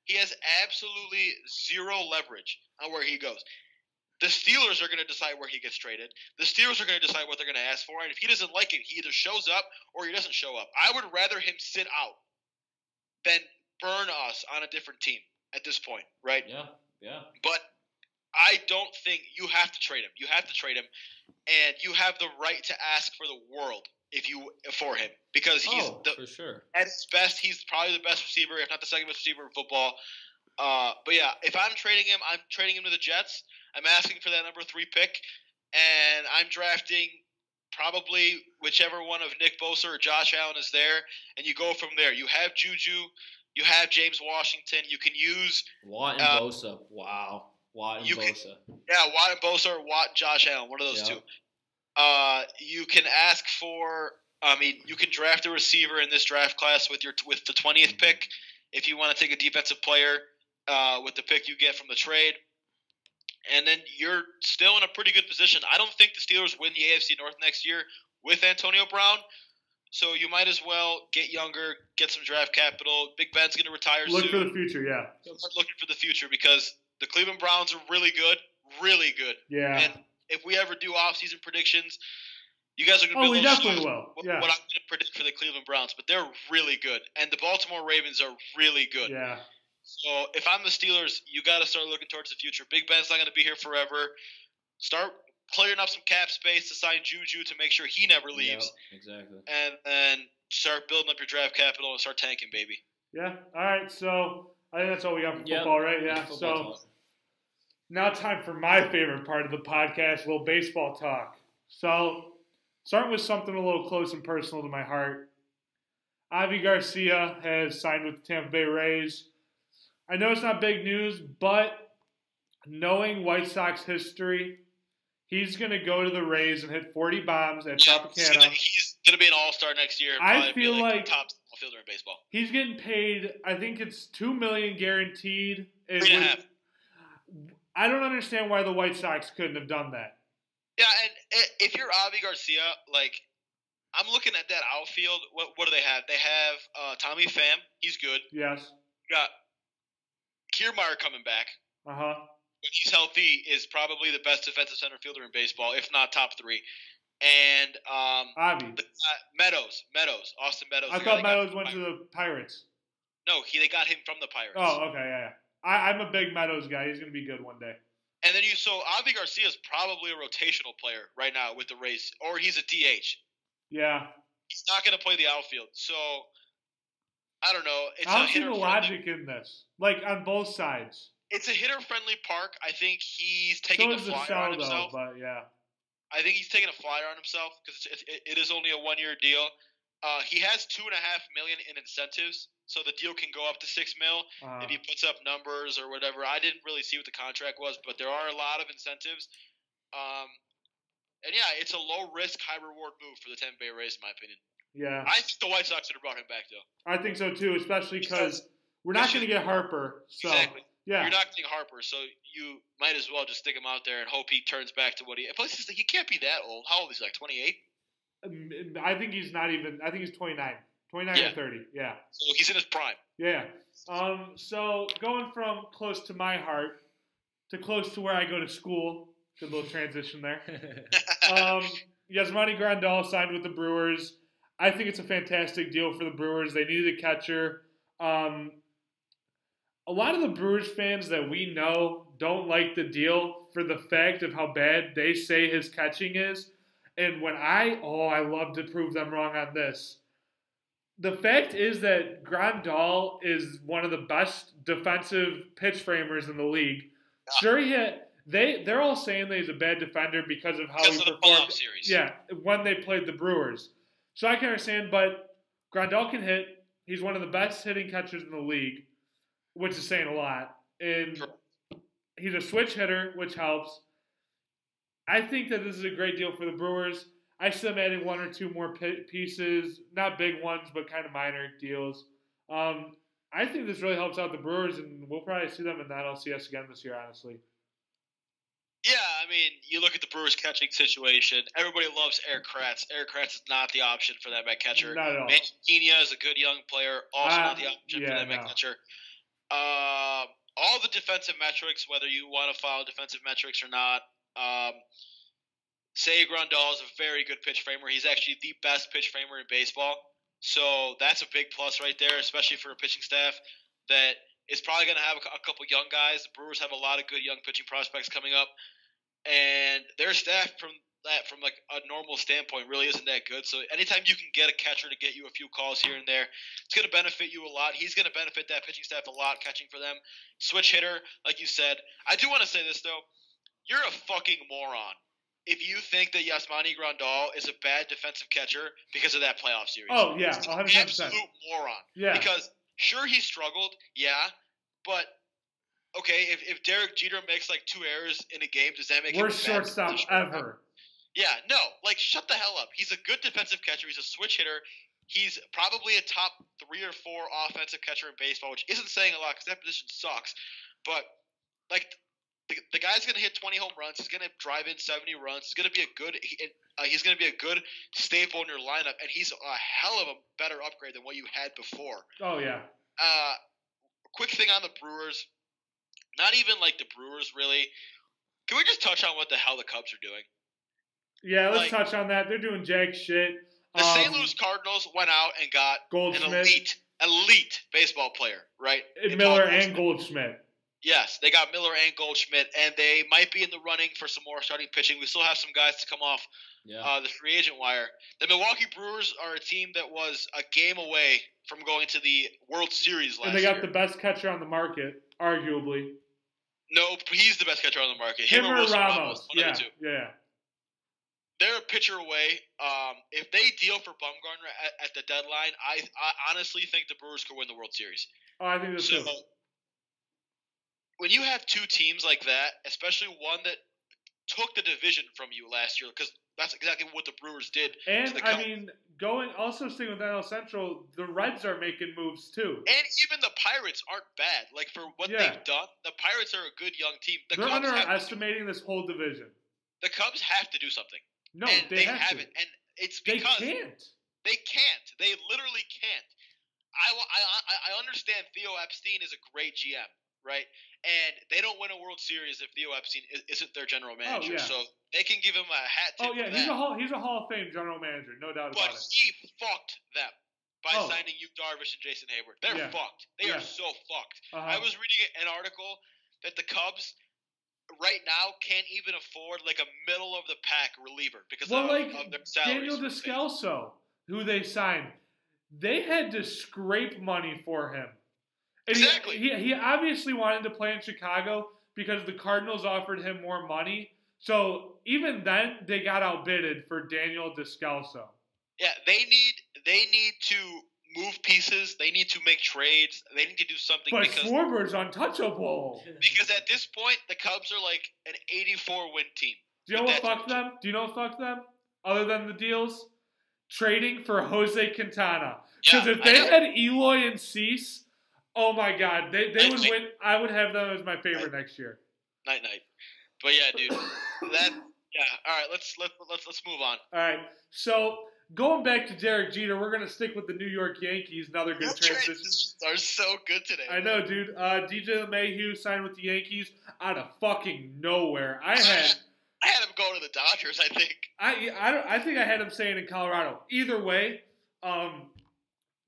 He has absolutely zero leverage on where he goes. The Steelers are going to decide where he gets traded. The Steelers are going to decide what they're going to ask for. And if he doesn't like it, he either shows up or he doesn't show up. I would rather him sit out than burn us on a different team at this point, right? Yeah. But I don't think you have to trade him. You have to trade him, and you have the right to ask for the world for him because he's for sure. At his best, he's probably the best receiver, if not the second best receiver in football. But yeah, if I'm trading him, I'm trading him to the Jets. I'm asking for that number 3 pick, and I'm drafting probably whichever one of Nick Bosa or Josh Allen is there, and you go from there. You have Juju, you have James Washington. You can use Watt and Bosa. Wow, Watt and Bosa. Watt and Bosa or Watt and Josh Allen, one of those two. You can ask for. You can draft a receiver in this draft class with the 20th pick if you want to take a defensive player with the pick you get from the trade. And then you're still in a pretty good position. I don't think the Steelers win the AFC North next year with Antonio Brown. So you might as well get younger, get some draft capital. Big Ben's going to retire soon. Look for the future, yeah. Start looking for the future because the Cleveland Browns are really good. Really good. Yeah. And if we ever do off-season predictions, you guys are going to be we definitely will. Yeah. What I'm going to predict for the Cleveland Browns. But they're really good. And the Baltimore Ravens are really good. Yeah. So if I'm the Steelers, you got to start looking towards the future. Big Ben's not going to be here forever. Start clearing up some cap space to sign Juju to make sure he never leaves. Yep, exactly. And then start building up your draft capital and start tanking, baby. Yeah. All right. So I think that's all we got for football, right? Yeah. So now time for my favorite part of the podcast, a little baseball talk. So starting with something a little close and personal to my heart. Avi Garcia has signed with the Tampa Bay Rays. I know it's not big news, but knowing White Sox history, he's going to go to the Rays and hit 40 bombs at Tropicana. He's going to be an all-star next year. I feel like the top fielder in baseball. He's getting paid, I think it's $2 million guaranteed. $3.5. I don't understand why the White Sox couldn't have done that. Yeah, and if you're Avi Garcia, like, I'm looking at that outfield. What do they have? They have Tommy Pham. He's good. Yes. You got Kiermaier coming back. Uh-huh. When he's healthy, is probably the best defensive center fielder in baseball, if not top 3. And Avi. Meadows, Austin Meadows. I thought Meadows went to the Pirates. No, they got him from the Pirates. Oh, okay, yeah. I'm a big Meadows guy. He's going to be good one day. And then Avi Garcia is probably a rotational player right now with the Rays, or he's a DH. Yeah. He's not going to play the outfield, so I don't know. I don't see the logic in this, like on both sides. It's a hitter-friendly park. I think he's taking a flyer on himself. But yeah, I think he's taking a flyer on himself because it is only a 1-year deal. He has $2.5 million in incentives, so the deal can go up to $6 million if he puts up numbers or whatever. I didn't really see what the contract was, but there are a lot of incentives. And yeah, it's a low-risk, high-reward move for the Tampa Bay Rays, in my opinion. Yeah, I think the White Sox should have brought him back, though. I think so too, especially because we're not going to get Harper. So exactly. Yeah, you're not getting Harper, so you might as well just stick him out there and hope he turns back to what he. Plus, he can't be that old. How old is he? Like 28? I think he's not even. I think he's 29. 29 or 30. Yeah. So he's in his prime. Yeah. So going from close to my heart to close to where I go to school. Good little transition there. Yasmani Grandal signed with the Brewers. I think it's a fantastic deal for the Brewers. They needed a catcher. A lot of the Brewers fans that we know don't like the deal for the fact of how bad they say his catching is. And when I love to prove them wrong on this. The fact is that Grandal is one of the best defensive pitch framers in the league. Sure, they're all saying that he's a bad defender because of how he performed. Yeah, when they played the Brewers. So I can understand, but Grandal can hit. He's one of the best hitting catchers in the league, which is saying a lot. And he's a switch hitter, which helps. I think that this is a great deal for the Brewers. I still am adding 1 or 2 more pieces, not big ones, but kind of minor deals. I think this really helps out the Brewers, and we'll probably see them in the NLCS again this year, honestly. Yeah, I mean, you look at the Brewers catching situation. Everybody loves Eric Kratz. Eric Kratz is not the option for them at catcher. Not at all. Mancunia is a good young player, also not the option for them at no. catcher. All the defensive metrics, whether you want to follow defensive metrics or not, Seiya Grandal is a very good pitch framer. He's actually the best pitch framer in baseball. So that's a big plus right there, especially for a pitching staff that is probably going to have a couple young guys. The Brewers have a lot of good young pitching prospects coming up, and their staff from like a normal standpoint really isn't that good. So anytime you can get a catcher to get you a few calls here and there, it's going to benefit you a lot. He's going to benefit that pitching staff a lot catching for them. Switch hitter, like you said. I do want to say this though. You're a fucking moron if you think that Yasmani Grandal is a bad defensive catcher because of that playoff series. Oh, yeah, 100%. Absolute moron. Yeah. Because, sure, he struggled, yeah, but, okay, if Derek Jeter makes, like, 2 errors in a game, does that make him a bad shortstop ever. Yeah, no, like, shut the hell up. He's a good defensive catcher. He's a switch hitter. He's probably a top 3 or 4 offensive catcher in baseball, which isn't saying a lot because that position sucks. But, like, the guy's going to hit 20 home runs. He's going to drive in 70 runs. He's going to be a good staple in your lineup, and he's a hell of a better upgrade than what you had before. Oh, yeah. Quick thing on the Brewers. Not even like the Brewers, really. Can we just touch on what the hell the Cubs are doing? Yeah, let's touch on that. They're doing jack shit. The St. Louis Cardinals went out and got Goldschmidt. an elite baseball player, right? Miller and Goldschmidt. Yes, they got Miller and Goldschmidt, and they might be in the running for some more starting pitching. We still have some guys to come off the free agent wire. The Milwaukee Brewers are a team that was a game away from going to the World Series last year. And they got the best catcher on the market, arguably. No, he's the best catcher on the market. Him or Ramos. One of the two. Yeah. They're a pitcher away. If they deal for Bumgarner at the deadline, I honestly think the Brewers could win the World Series. Oh, I think so. When you have 2 teams like that, especially one that took the division from you last year, because that's exactly what the Brewers did. And, staying with NL Central, the Reds are making moves, too. And even the Pirates aren't bad. Like, for what they've done, the Pirates are a good young team. They're underestimating this whole division. The Cubs have to do something. No, and they haven't. And it's because they can't. They can't. They literally can't. I understand Theo Epstein is a great GM, right? And they don't win a World Series if Theo Epstein isn't their general manager. Oh, yeah. So they can give him a hat tip. Oh, yeah, he's a Hall of Fame general manager, no doubt about it. But he fucked them by signing Yu Darvish and Jason Hayward. They're fucked. They are so fucked. I was reading an article that the Cubs right now can't even afford like a middle of the pack reliever because of their salaries. Daniel Descalso, who they signed, they had to scrape money for him. And exactly. He obviously wanted to play in Chicago because the Cardinals offered him more money. So even then, they got outbidded for Daniel Descalso. Yeah, they need to move pieces. They need to make trades. They need to do something. But Schwarber's untouchable. Because at this point, the Cubs are like an 84-win team. Do you know what fucked them? Other than the deals? Trading for Jose Quintana. Because if they had Eloy and Cease, oh my God, they would win. I would have them as my favorite next year. Night. But yeah, dude, all right, let's move on. All right, so going back to Derek Jeter, we're gonna stick with the New York Yankees. Another good transition. Are so good today. I know, dude. DJ LeMahieu signed with the Yankees out of fucking nowhere. I had him going to the Dodgers. I think. I think I had him staying in Colorado. Either way,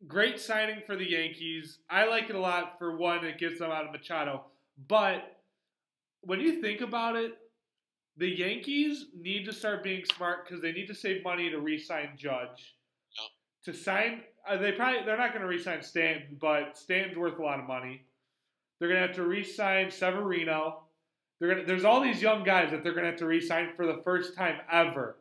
great signing for the Yankees. I like it a lot. For one, it gets them out of Machado. But when you think about it, the Yankees need to start being smart because they need to save money to re-sign Judge. No. To sign, they're not going to re-sign Stanton, but Stanton's worth a lot of money. They're going to have to re-sign Severino. There's all these young guys that they're going to have to re-sign for the first time ever.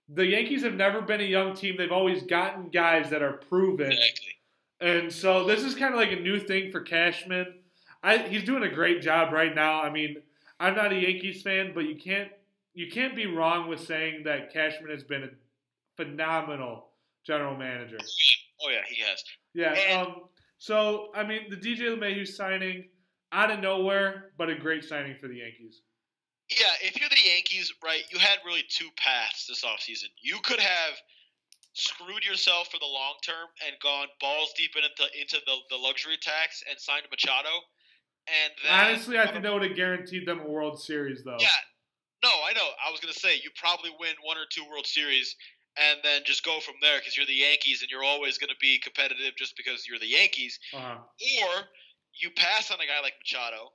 The Yankees have never been a young team. They've always gotten guys that are proven. Exactly. And so this is kind of like a new thing for Cashman. He's doing a great job right now. I mean, I'm not a Yankees fan, but you can't be wrong with saying that Cashman has been a phenomenal general manager. Oh yeah, he has. Yeah. So I mean, the DJ LeMahieu signing out of nowhere, but a great signing for the Yankees. Yeah, if you're the Yankees, right, you had really two paths this offseason. You could have screwed yourself for the long term and gone balls deep into the luxury tax and signed Machado. And then, honestly, I think that would have guaranteed them a World Series, though. Yeah, no, I know. I was gonna say you probably win 1 or 2 World Series and then just go from there because you're the Yankees and you're always gonna be competitive just because you're the Yankees. Uh-huh. Or you pass on a guy like Machado,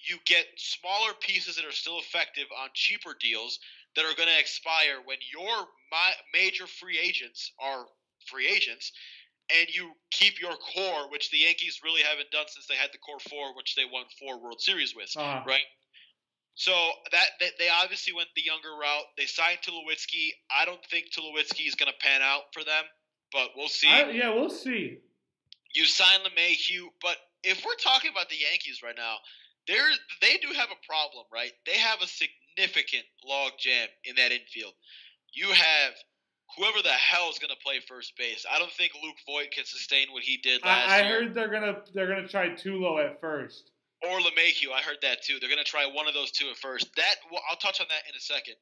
you get smaller pieces that are still effective on cheaper deals that are going to expire when your major free agents are free agents, and you keep your core, which the Yankees really haven't done since they had the core four, which they won 4 World Series with, right? So that they obviously went the younger route. They signed Tulowitzki. I don't think Tulowitzki is going to pan out for them, but we'll see. Yeah, we'll see. You signed LeMahieu, but if we're talking about the Yankees right now, they do have a problem, right? They have a significant log jam in that infield. You have whoever the hell is going to play first base. I don't think Luke Voit can sustain what he did last year. I heard they're gonna try Tulo at first. Or LeMahieu, I heard that too. They're going to try one of those two at first. I'll touch on that in a second.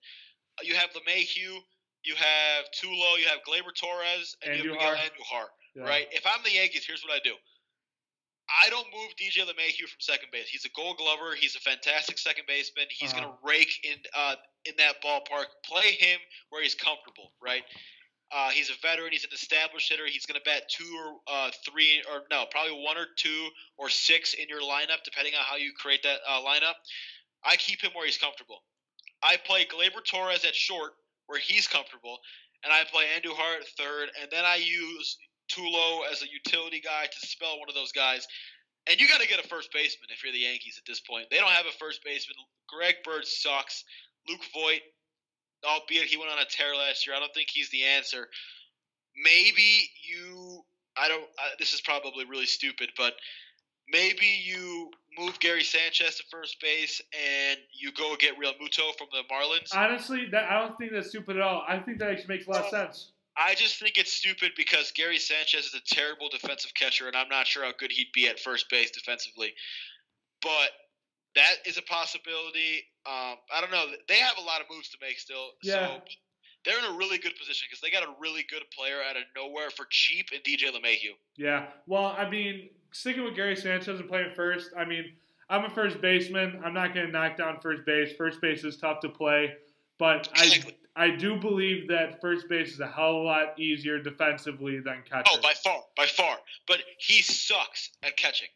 You have LeMahieu, you have Tulo, you have Gleyber Torres, and you have Andujar, right? If I'm the Yankees, here's what I do. I don't move DJ LeMahieu from second base. He's a Gold Glover. He's a fantastic second baseman. He's going to rake in that ballpark. Play him where he's comfortable, right? He's a veteran. He's an established hitter. He's going to bat 2 or 3 or no, probably 1 or 2 or 6 in your lineup, depending on how you create that lineup. I keep him where he's comfortable. I play Gleyber Torres at short where he's comfortable, and I play Andujar at third, and then I use Tulo as a utility guy to spell one of those guys. And you got to get a first baseman if you're the Yankees at this point. They don't have a first baseman. Greg Bird sucks. Luke Voit, albeit he went on a tear last year, I don't think he's the answer. Maybe this is probably really stupid, but maybe you move Gary Sanchez to first base and you go get Real Muto from the Marlins. Honestly, I don't think that's stupid at all. I think that actually makes a lot of sense. I just think it's stupid because Gary Sanchez is a terrible defensive catcher, and I'm not sure how good he'd be at first base defensively. But that is a possibility. I don't know. They have a lot of moves to make still. Yeah. So they're in a really good position because they got a really good player out of nowhere for cheap in DJ LeMahieu. Yeah. Well, I mean, sticking with Gary Sanchez and playing first, I mean, I'm a first baseman. I'm not going to knock down first base. First base is tough to play. But I do believe that first base is a hell of a lot easier defensively than catcher. Oh, by far. But he sucks at catching.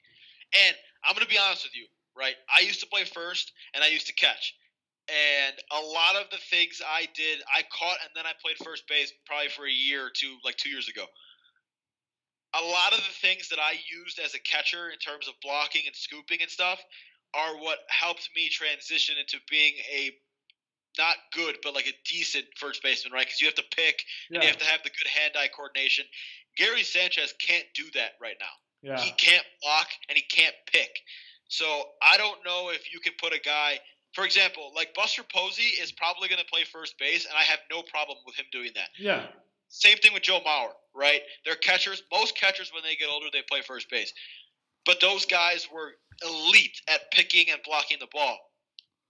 And I'm going to be honest with you, right? I used to play first, and I used to catch. And a lot of the things I did, I caught, and then I played first base probably for a year or two, like 2 years ago. A lot of the things that I used as a catcher in terms of blocking and scooping and stuff are what helped me transition into being a not good, but like a decent first baseman, right? Because you have to pick and you have to have the good hand-eye coordination. Gary Sanchez can't do that right now. Yeah. He can't block and he can't pick. So I don't know if you can put a guy, for example, like Buster Posey is probably going to play first base, and I have no problem with him doing that. Yeah. Same thing with Joe Mauer, right? They're catchers. Most catchers, when they get older, they play first base. But those guys were elite at picking and blocking the ball.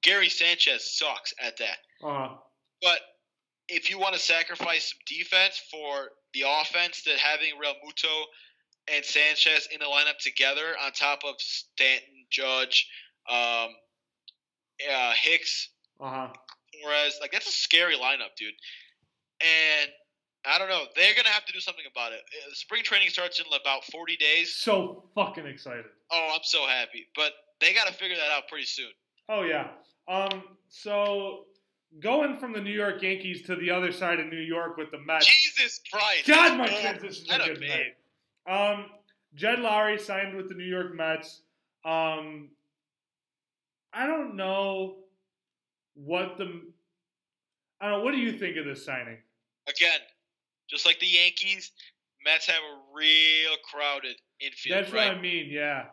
Gary Sanchez sucks at that. But if you want to sacrifice some defense for the offense, that having Real Muto and Sanchez in the lineup together on top of Stanton, Judge, Hicks, Torres, like that's a scary lineup, dude. And I don't know. They're going to have to do something about it. Spring training starts in about 40 days. So fucking excited. Oh, I'm so happy. But they got to figure that out pretty soon. Oh, yeah. So going from the New York Yankees to the other side of New York with the Mets. Jesus Christ. God, my transition's a good night. Jed Lowry signed with the New York Mets. I don't know what do you think of this signing? Again, just like the Yankees, Mets have a real crowded infield. That's right? what I mean, yeah.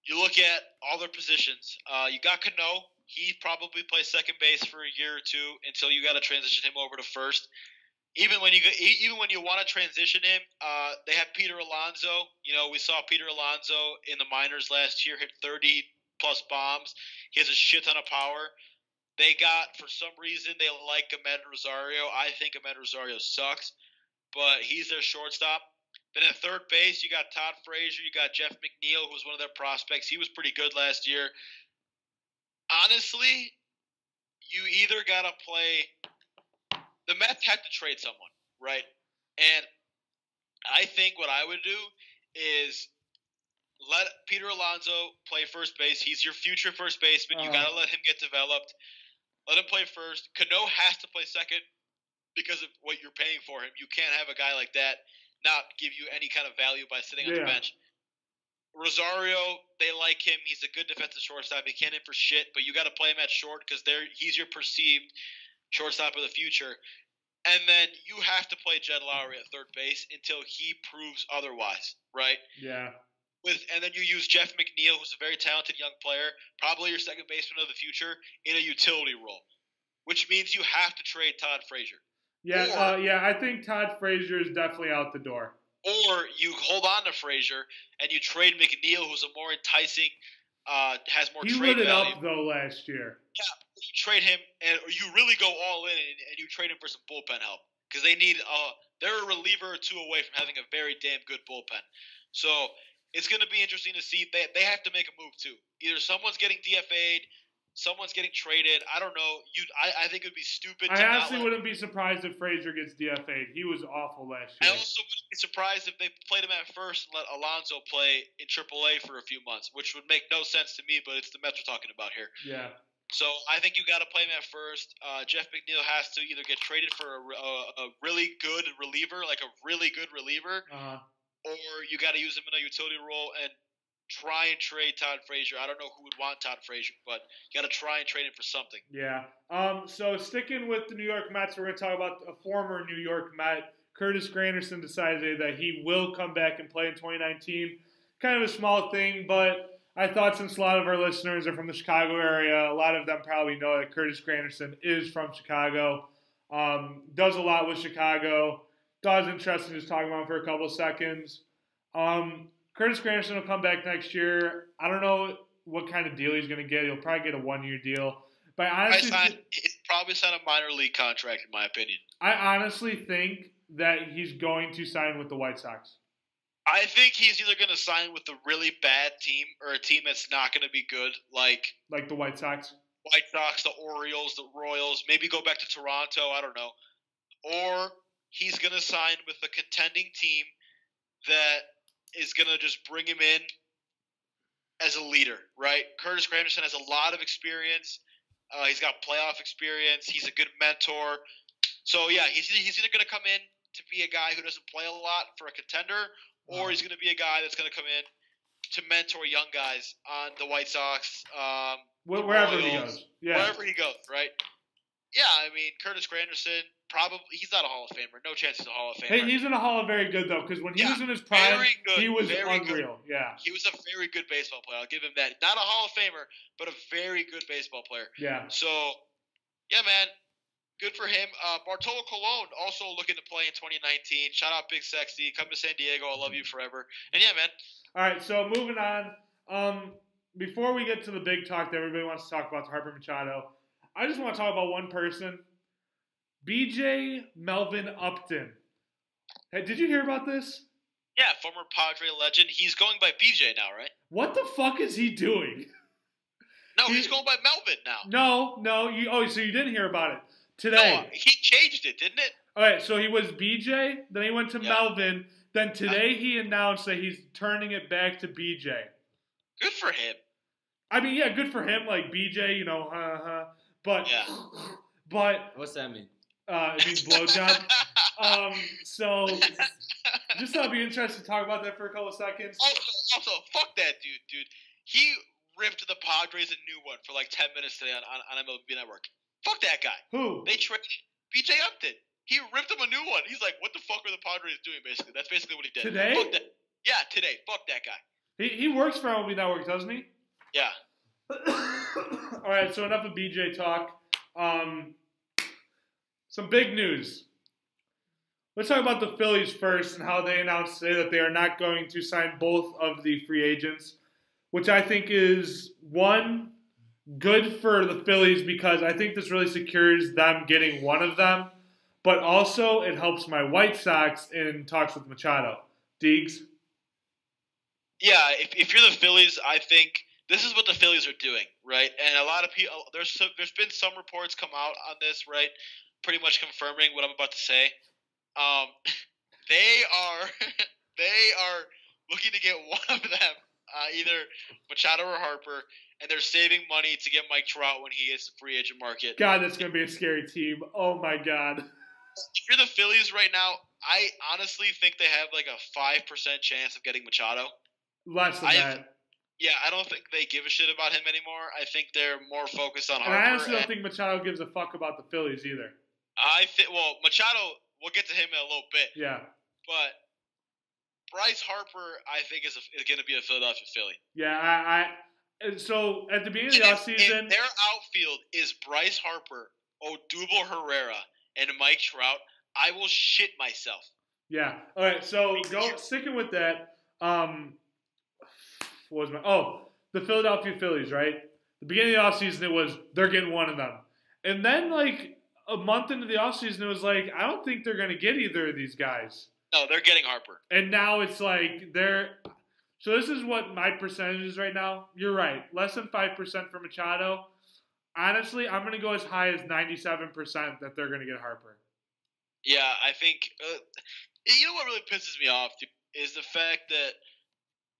You look at all their positions. You got Cano. He probably plays second base for a year or two until you got to transition him over to first. Even when you want to transition him, they have Peter Alonso. You know, we saw Peter Alonso in the minors last year hit 30 plus bombs. He has a shit ton of power. For some reason, they like Ahmed Rosario. I think Ahmed Rosario sucks, but he's their shortstop. Then at third base, you got Todd Frazier. You got Jeff McNeil, who was one of their prospects. He was pretty good last year. Honestly, you either got to play – the Mets had to trade someone, right? And I think what I would do is let Peter Alonso play first base. He's your future first baseman. You got to let him get developed. Let him play first. Cano has to play second because of what you're paying for him. You can't have a guy like that not give you any kind of value by sitting on the bench. Rosario, they like him. He's a good defensive shortstop. He can't hit for shit, but you got to play him at short because he's your perceived shortstop of the future. And then you have to play Jed Lowry at third base until he proves otherwise, right? Yeah. And then you use Jeff McNeil, who's a very talented young player, probably your second baseman of the future, in a utility role, which means you have to trade Todd Frazier. Yeah, I think Todd Frazier is definitely out the door. Or you hold on to Frazier and you trade McNeil, who's a more enticing, has more trade value. He lit it up, though, last year. Yeah, you trade him, or you really go all in and you trade him for some bullpen help. Because they're a reliever or two away from having a very damn good bullpen. So it's going to be interesting to see. They have to make a move, too. Either someone's getting DFA'd, someone's getting traded. I don't know. I think it would be stupid. I honestly wouldn't be surprised if Frazier gets DFA'd. He was awful last year. I also wouldn't be surprised if they played him at first and let Alonso play in AAA for a few months, which would make no sense to me, but it's the Mets we're talking about here. Yeah. So I think you got to play him at first. Jeff McNeil has to either get traded for a really good reliever, like a really good reliever, or you got to use him in a utility role and try and trade Todd Frazier. I don't know who would want Todd Frazier, but you got to try and trade him for something. Yeah. So sticking with the New York Mets, we're going to talk about a former New York Met. Curtis Granderson decided that he will come back and play in 2019. Kind of a small thing, but I thought since a lot of our listeners are from the Chicago area, a lot of them probably know that Curtis Granderson is from Chicago. Does a lot with Chicago. Thought it was interesting just talking about him for a couple of seconds. Curtis Granderson will come back next year. I don't know what kind of deal he's going to get. He'll probably get a one-year deal. But honestly, he'd probably sign a minor league contract, in my opinion. I honestly think that he's going to sign with the White Sox. I think he's either going to sign with a really bad team or a team that's not going to be good, like the White Sox. White Sox, the Orioles, the Royals. Maybe go back to Toronto. I don't know. Or he's going to sign with a contending team that is going to just bring him in as a leader, right? Curtis Granderson has a lot of experience. He's got playoff experience. He's a good mentor. So, yeah, he's either going to come in to be a guy who doesn't play a lot for a contender, or he's going to be a guy that's going to come in to mentor young guys on the White Sox. Wherever he goes. Yeah. Wherever he goes, right? Yeah, I mean, Curtis Granderson, he's not a Hall of Famer. No chance he's a Hall of Famer. Hey, he's in a Hall of very good, though, because when he was in his prime, he was unreal. Good. Yeah. He was a very good baseball player. I'll give him that. Not a Hall of Famer, but a very good baseball player. Yeah. So, yeah, man, good for him. Bartolo Colon also looking to play in 2019. Shout out Big Sexy. Come to San Diego. I love you forever. And, yeah, man. All right, so moving on. Before we get to the big talk that everybody wants to talk about, Harper Machado, I just want to talk about one person. BJ Melvin Upton. Hey, did you hear about this? Yeah, former Padre legend. He's going by BJ now, right? What the fuck is he doing? No, he's going by Melvin now. No. So you didn't hear about it today? No, he changed it, didn't it? All right, so he was BJ, then he went to Melvin, then today he announced that he's turning it back to BJ. Good for him. I mean, yeah, good for him. Like BJ, But what's that mean? It means blowjob. So just thought it'd be interesting to talk about that for a couple of seconds. Also, fuck that dude. He ripped the Padres a new one for like 10 minutes today on MLB Network. Fuck that guy. Who? They traded BJ Upton. He ripped him a new one. He's like, what the fuck are the Padres doing, basically? That's basically what he did. Today? Fuck that. Yeah, today. Fuck that guy. He works for MLB Network, doesn't he? Yeah. All right, so enough of BJ talk. Some big news. Let's talk about the Phillies first and how they announced today that they are not going to sign both of the free agents, which I think is, one, good for the Phillies because I think this really secures them getting one of them, but also it helps my White Sox in talks with Machado. Deegs? Yeah, if you're the Phillies, I think this is what the Phillies are doing, right? And a lot of people, there's been some reports come out on this, right? Pretty much confirming what I'm about to say. They are they are looking to get one of them, either Machado or Harper, and they're saving money to get Mike Trout when he hits the free agent market. God, that's gonna be a scary team. Oh my God. If you're the Phillies right now, I honestly think they have like a 5% chance of getting Machado. Less than that. Yeah, I don't think they give a shit about him anymore. I think they're more focused on Harper. And I honestly don't think Machado gives a fuck about the Phillies either. Well, Machado, we'll get to him in a little bit. Yeah. But Bryce Harper, I think, is going to be a Philadelphia Philly. Yeah, so at the beginning of the offseason, their outfield is Bryce Harper, Odubel Herrera, and Mike Trout. I will shit myself. Yeah. All right. So sticking with that. The Philadelphia Phillies, right? The beginning of the offseason, they're getting one of them, and then like a month into the offseason, it was like I don't think they're gonna get either of these guys. No, they're getting Harper. And now it's like they're. So this is what my percentage is right now. You're right, less than 5% for Machado. Honestly, I'm gonna go as high as 97% that they're gonna get Harper. Yeah, I think. You know what really pisses me off is the fact that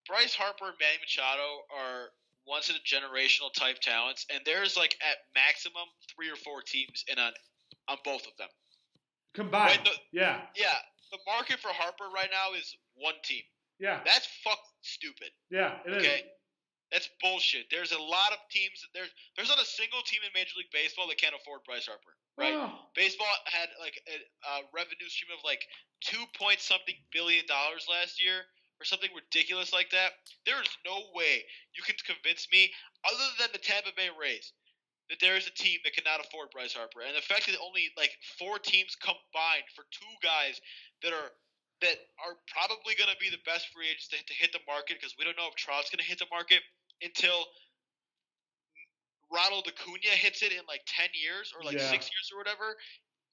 Bryce Harper and Manny Machado are once in a generational type talents, and there's like at maximum 3 or 4 teams on both of them combined. Right? Yeah. The market for Harper right now is one team. Yeah. That's fucking stupid. Yeah, it is. That's bullshit. There's a lot of teams. There's not a single team in Major League Baseball that can't afford Bryce Harper. Right? Oh. Baseball had like a revenue stream of like $2.something billion last year, or something ridiculous like that. There is no way you can convince me, other than the Tampa Bay Rays, that there is a team that cannot afford Bryce Harper. And the fact that only like 4 teams combined for 2 guys that are probably going to be the best free agents to hit the market, because we don't know if Trout's going to hit the market until Ronald Acuna hits it in like 10 years or like 6 years or whatever,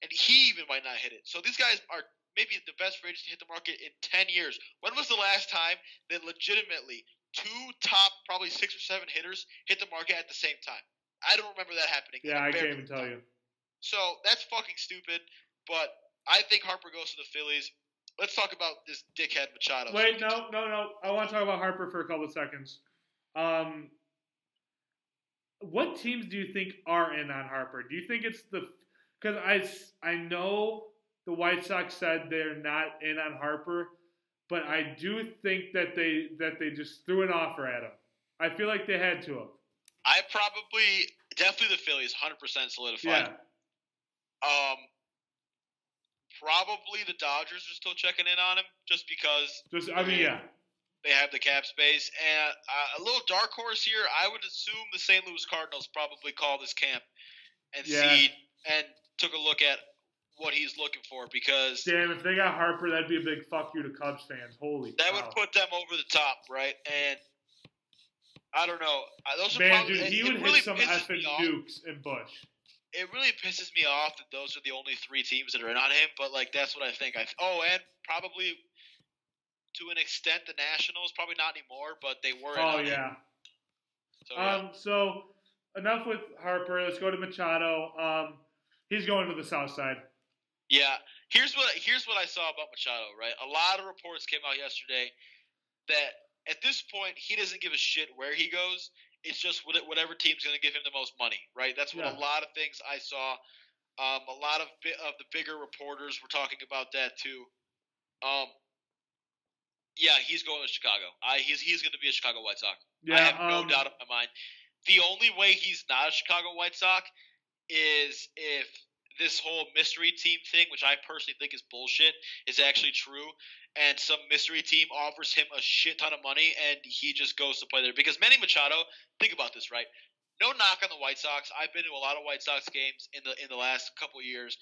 and he even might not hit it. So these guys are maybe the best free agents to hit the market in 10 years. When was the last time that legitimately 2 top probably 6 or 7 hitters hit the market at the same time? I don't remember that happening. Yeah, I can't even tell you. So that's fucking stupid, but I think Harper goes to the Phillies. Let's talk about this dickhead Machado. Wait, no. I want to talk about Harper for a couple of seconds. What teams do you think are in on Harper? Do you think it's because I know the White Sox said they're not in on Harper, but I do think that they just threw an offer at him. I feel like they had to have. Definitely the Phillies, 100% solidified. Yeah. Probably the Dodgers are still checking in on him, just because. Yeah. They have the cap space, and a little dark horse here. I would assume the St. Louis Cardinals probably called this camp and took a look at what he's looking for, because damn, if they got Harper, that'd be a big fuck you to Cubs fans. Holy that cow. would put them over the top, right? And I don't know. Those are Man, dude, he would hit some effing nukes in Bush. It really pisses me off that those are the only 3 teams that are in on him, but like that's what I think. And probably to an extent the Nationals, probably not anymore, but they were. Oh yeah. Him. So enough with Harper. Let's go to Machado. He's going to the South Side. Yeah. Here's what I saw about Machado. Right. A lot of reports came out yesterday that at this point he doesn't give a shit where he goes. It's just whatever team's going to give him the most money, right? That's what a lot of things I saw. A lot of the bigger reporters were talking about that too. Yeah, he's going to Chicago. He's going to be a Chicago White Sox. Yeah, I have no doubt in my mind. The only way he's not a Chicago White Sox is if this whole mystery team thing, which I personally think is bullshit, is actually true, and some mystery team offers him a shit ton of money and he just goes to play there. Because Manny Machado, think about this, right? No knock on the White Sox. I've been to a lot of White Sox games in the last couple of years.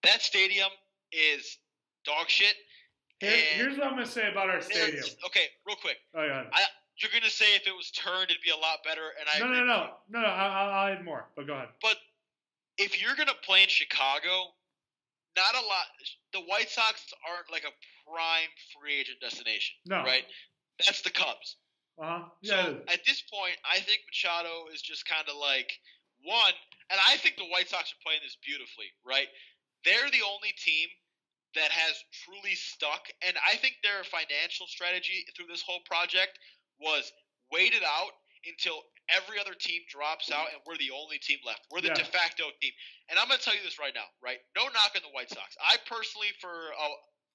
That stadium is dog shit. Here's what I'm going to say about our stadium. Okay, real quick. Oh, yeah. you're gonna say if it was turned, it'd be a lot better. And I agree with you. No. I'll add more, but go ahead. But if you're gonna play in Chicago, not a lot. The White Sox aren't like a prime free agent destination. No. Right? That's the Cubs. Yeah. So at this point, I think Machado is just kind of like one, and I think the White Sox are playing this beautifully, right? They're the only team that has truly stuck, and I think their financial strategy through this whole project was wait it out until every other team drops out, and we're the only team left. We're the de facto team. And I'm going to tell you this right now, right? No knock on the White Sox. I personally,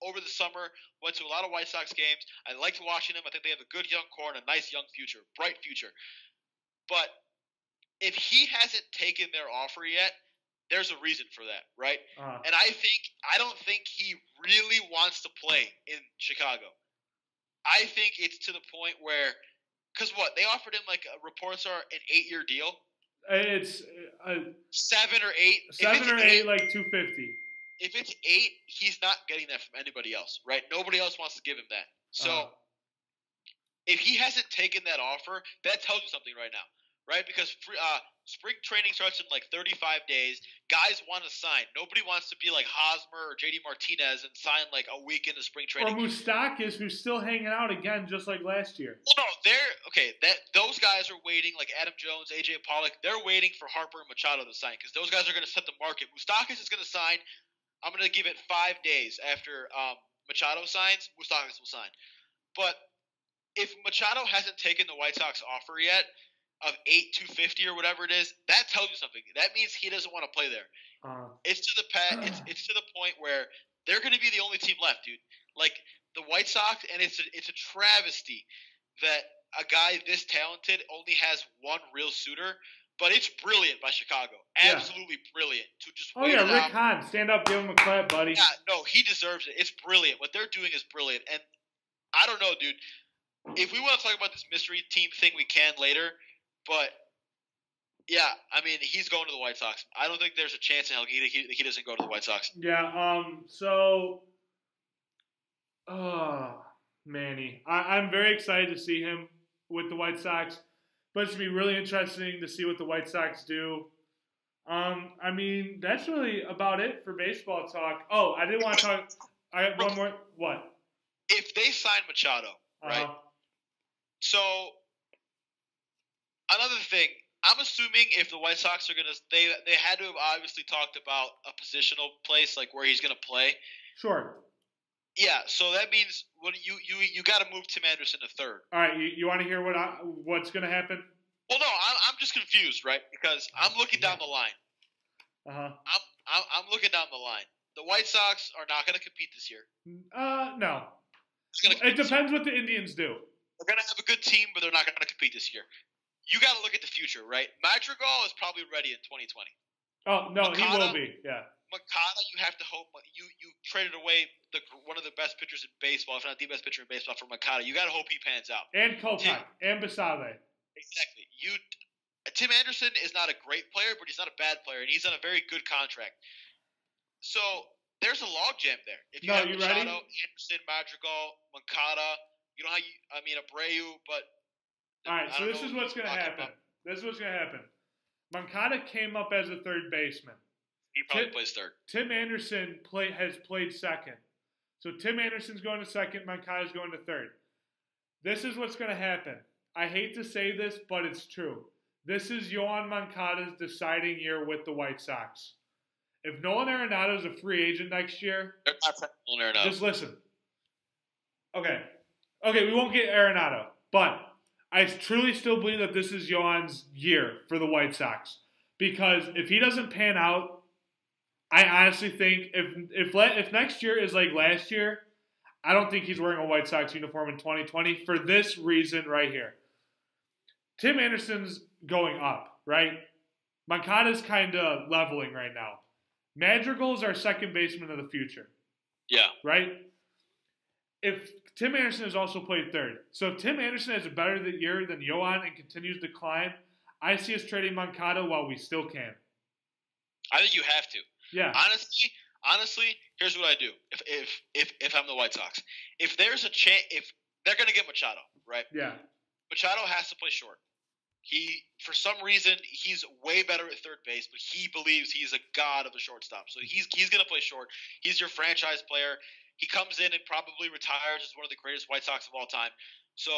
over the summer, went to a lot of White Sox games. I liked watching them. I think they have a good young core and a nice young future, bright future. But if he hasn't taken their offer yet, there's a reason for that, right? And I don't think he really wants to play in Chicago. I think it's to the point where, because what they offered him, like reports are an 8-year deal. It's 7 or 8. 7 or 8, like $250. If it's 8, he's not getting that from anybody else, right? Nobody else wants to give him that. So if he hasn't taken that offer, that tells you something right now, right? Because spring training starts in like 35 days. Guys want to sign. Nobody wants to be like Hosmer or JD Martinez and sign like a week into spring training. Or Moustakas, who's still hanging out again, just like last year. Well, no, those guys are waiting, like Adam Jones, AJ Pollock. They're waiting for Harper and Machado to sign because those guys are going to set the market. Moustakas is going to sign. I'm going to give it 5 days after Machado signs. Moustakas will sign. But if Machado hasn't taken the White Sox offer yet of $8,250 or whatever it is, that tells you something. That means he doesn't want to play there. It's to the point where they're going to be the only team left, dude. Like the White Sox, and it's a travesty that a guy this talented only has one real suitor. But it's brilliant by Chicago. Absolutely brilliant. To just Rick Hahn. Stand up, give him a clap, buddy. Yeah, no, he deserves it. It's brilliant. What they're doing is brilliant. And I don't know, dude. If we want to talk about this mystery team thing, we can later. But, yeah, I mean, he's going to the White Sox. I don't think there's a chance in hell he doesn't go to the White Sox. Yeah, Manny. I'm very excited to see him with the White Sox. But it's going to be really interesting to see what the White Sox do. I mean, that's really about it for baseball talk. Oh, I did want to talk. I have one more. What? If they sign Machado, right? So, another thing. I'm assuming if the White Sox are going to – they had to have obviously talked about a positional place, like where he's going to play. Sure. Yeah, so that means you got to move Tim Anderson to third. All right, you want to hear what's going to happen? Well, no, I'm just confused, right? Because I'm looking down the line. I'm looking down the line. The White Sox are not going to compete this year. No. It depends what the Indians do. They're going to have a good team, but they're not going to compete this year. You got to look at the future, right? Madrigal is probably ready in 2020. Oh no, he will be. Yeah. Makata, you have to hope you traded away one of the best pitchers in baseball, if not the best pitcher in baseball, for Makata. You got to hope he pans out. And Kopech and Basabe. Exactly. Tim Anderson is not a great player, but he's not a bad player, and he's on a very good contract. So there's a logjam there. If you have Machado, Anderson, Madrigal, Makata, you know Abreu, but. All right, so this is what's going to happen. Moncada came up as a third baseman. He probably plays third. Tim Anderson has played second. So Tim Anderson's going to second, Moncada's going to third. This is what's going to happen. I hate to say this, but it's true. This is Yoan Moncada's deciding year with the White Sox. If Nolan Arenado is a free agent next year, they're not Nolan Arenado. Just listen. Okay, we won't get Arenado, but I truly still believe that this is Yoan's year for the White Sox. Because if he doesn't pan out, I honestly think if next year is like last year, I don't think he's wearing a White Sox uniform in 2020 for this reason right here. Tim Anderson's going up, right? Moncada's kind of leveling right now. Madrigal is our second baseman of the future. Yeah. Right? If Tim Anderson has also played third. So if Tim Anderson has a better year than Yoan and continues to climb, I see us trading Moncada while we still can. I think you have to. Yeah. Honestly, here's what I do. If I'm the White Sox, if there's a chance, if they're gonna get Machado, right? Yeah. Machado has to play short. For some reason, he's way better at third base, but he believes he's a god of a shortstop. So he's going to play short. He's your franchise player. He comes in and probably retires as one of the greatest White Sox of all time. So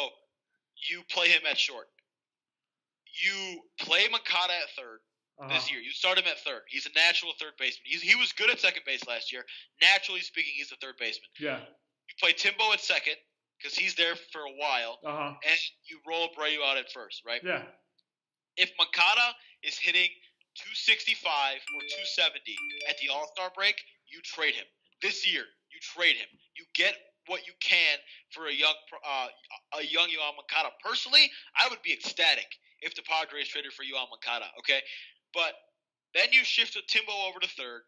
you play him at short. You play Moncada at third this year. You start him at third. He's a natural third baseman. He was good at second base last year. Naturally speaking, he's the third baseman. Yeah. You play Timbo at second because he's there for a while, and you roll Abreu out at first, right? Yeah. If Moncada is hitting 265 or 270 at the All-Star break, you trade him. This year, you trade him. You get what you can for a young Yoan Moncada. Personally, I would be ecstatic if the Padres traded for Yoan Moncada, okay? But then you shift Timbo over to third.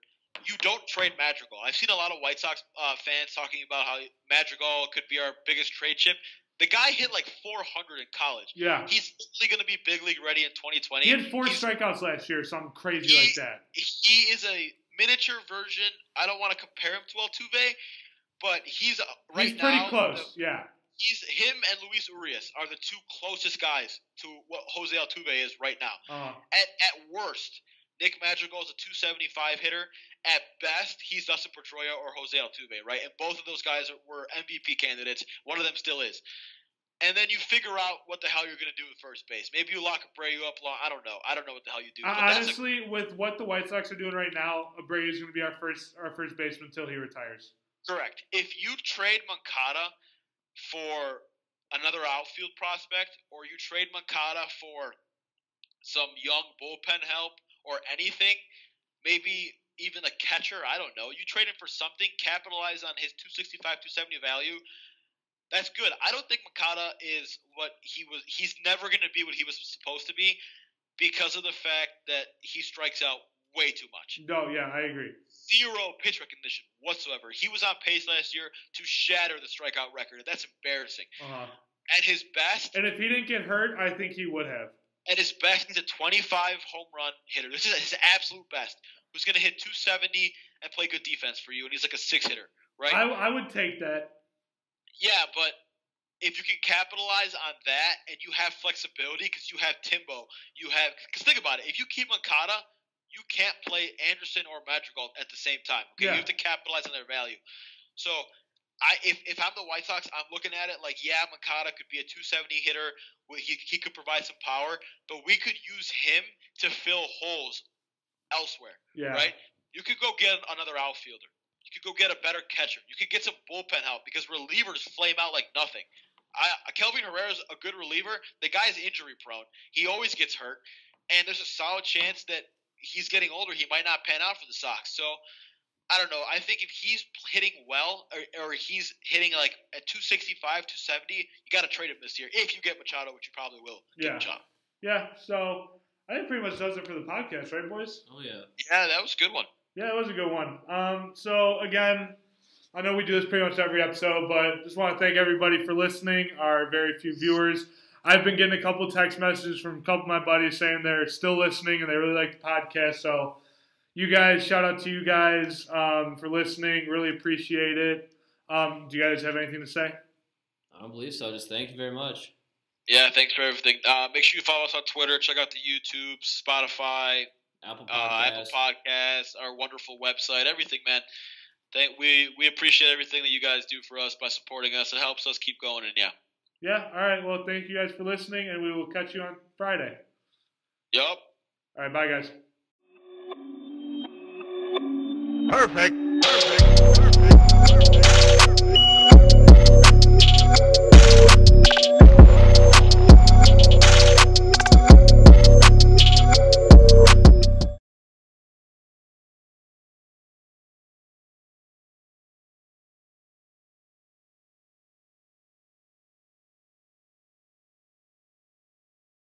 You don't trade Madrigal. I've seen a lot of White Sox fans talking about how Madrigal could be our biggest trade chip. The guy hit like 400 in college. Yeah. He's literally going to be big league ready in 2020. He had 4 strikeouts last year, something crazy like that. He is a miniature version. I don't want to compare him to Altuve, but he's pretty close, yeah. Him and Luis Urias are the two closest guys to what Jose Altuve is right now. At worst, Nick Madrigal is a 275 hitter. At best, he's Dustin Pedroia or Jose Altuve, right? And both of those guys were MVP candidates. One of them still is. And then you figure out what the hell you're going to do with first base. Maybe you lock Abreu up long. I don't know. I don't know what the hell you do. Honestly, with what the White Sox are doing right now, Abreu is going to be our first baseman until he retires. Correct. If you trade Moncada for another outfield prospect, or you trade Moncada for some young bullpen help or anything, maybe even a catcher, I don't know. You trade him for something, capitalize on his 265, 270 value. That's good. I don't think Moncada is what he was. He's never going to be what he was supposed to be because of the fact that he strikes out way too much. No, yeah, I agree. 0 pitch recognition whatsoever. He was on pace last year to shatter the strikeout record. That's embarrassing. At his best, and if he didn't get hurt, I think he would have. At his best, he's a 25 home run hitter. This is his absolute best. Who's going to hit 270 and play good defense for you, and he's like a 6 hitter, right? I would take that. Yeah, but if you can capitalize on that and you have flexibility because you have Timbo, because think about it, if you keep Moncada, you can't play Anderson or Madrigal at the same time. Okay, You have to capitalize on their value. So if I'm the White Sox, I'm looking at it like, yeah, Moncada could be a 270 hitter. He could provide some power, but we could use him to fill holes elsewhere, right? You could go get another outfielder. You could go get a better catcher. You could get some bullpen help because relievers flame out like nothing. Kelvin Herrera's a good reliever. The guy's injury prone. He always gets hurt, and there's a solid chance that he's getting older. He might not pan out for the Sox. So I don't know. I think if he's hitting well or he's hitting like at 265, 270, you got to trade him this year if you get Machado, which you probably will. Yeah. So I think pretty much does it for the podcast, right, boys? Oh yeah. Yeah, that was a good one. Yeah, it was a good one. So again, I know we do this pretty much every episode, but just want to thank everybody for listening. Our very few viewers. I've been getting a couple text messages from a couple of my buddies saying they're still listening and they really like the podcast. So you guys, shout out to you guys for listening. Really appreciate it. Do you guys have anything to say? I don't believe so. Just thank you very much. Yeah, thanks for everything. Make sure you follow us on Twitter. Check out the YouTube, Spotify, Apple Podcasts, our wonderful website, everything, man. We appreciate everything that you guys do for us by supporting us. It helps us keep going, and yeah. Yeah, all right. Well, thank you guys for listening, and we will catch you on Friday. Yup. All right, bye, guys. Perfect.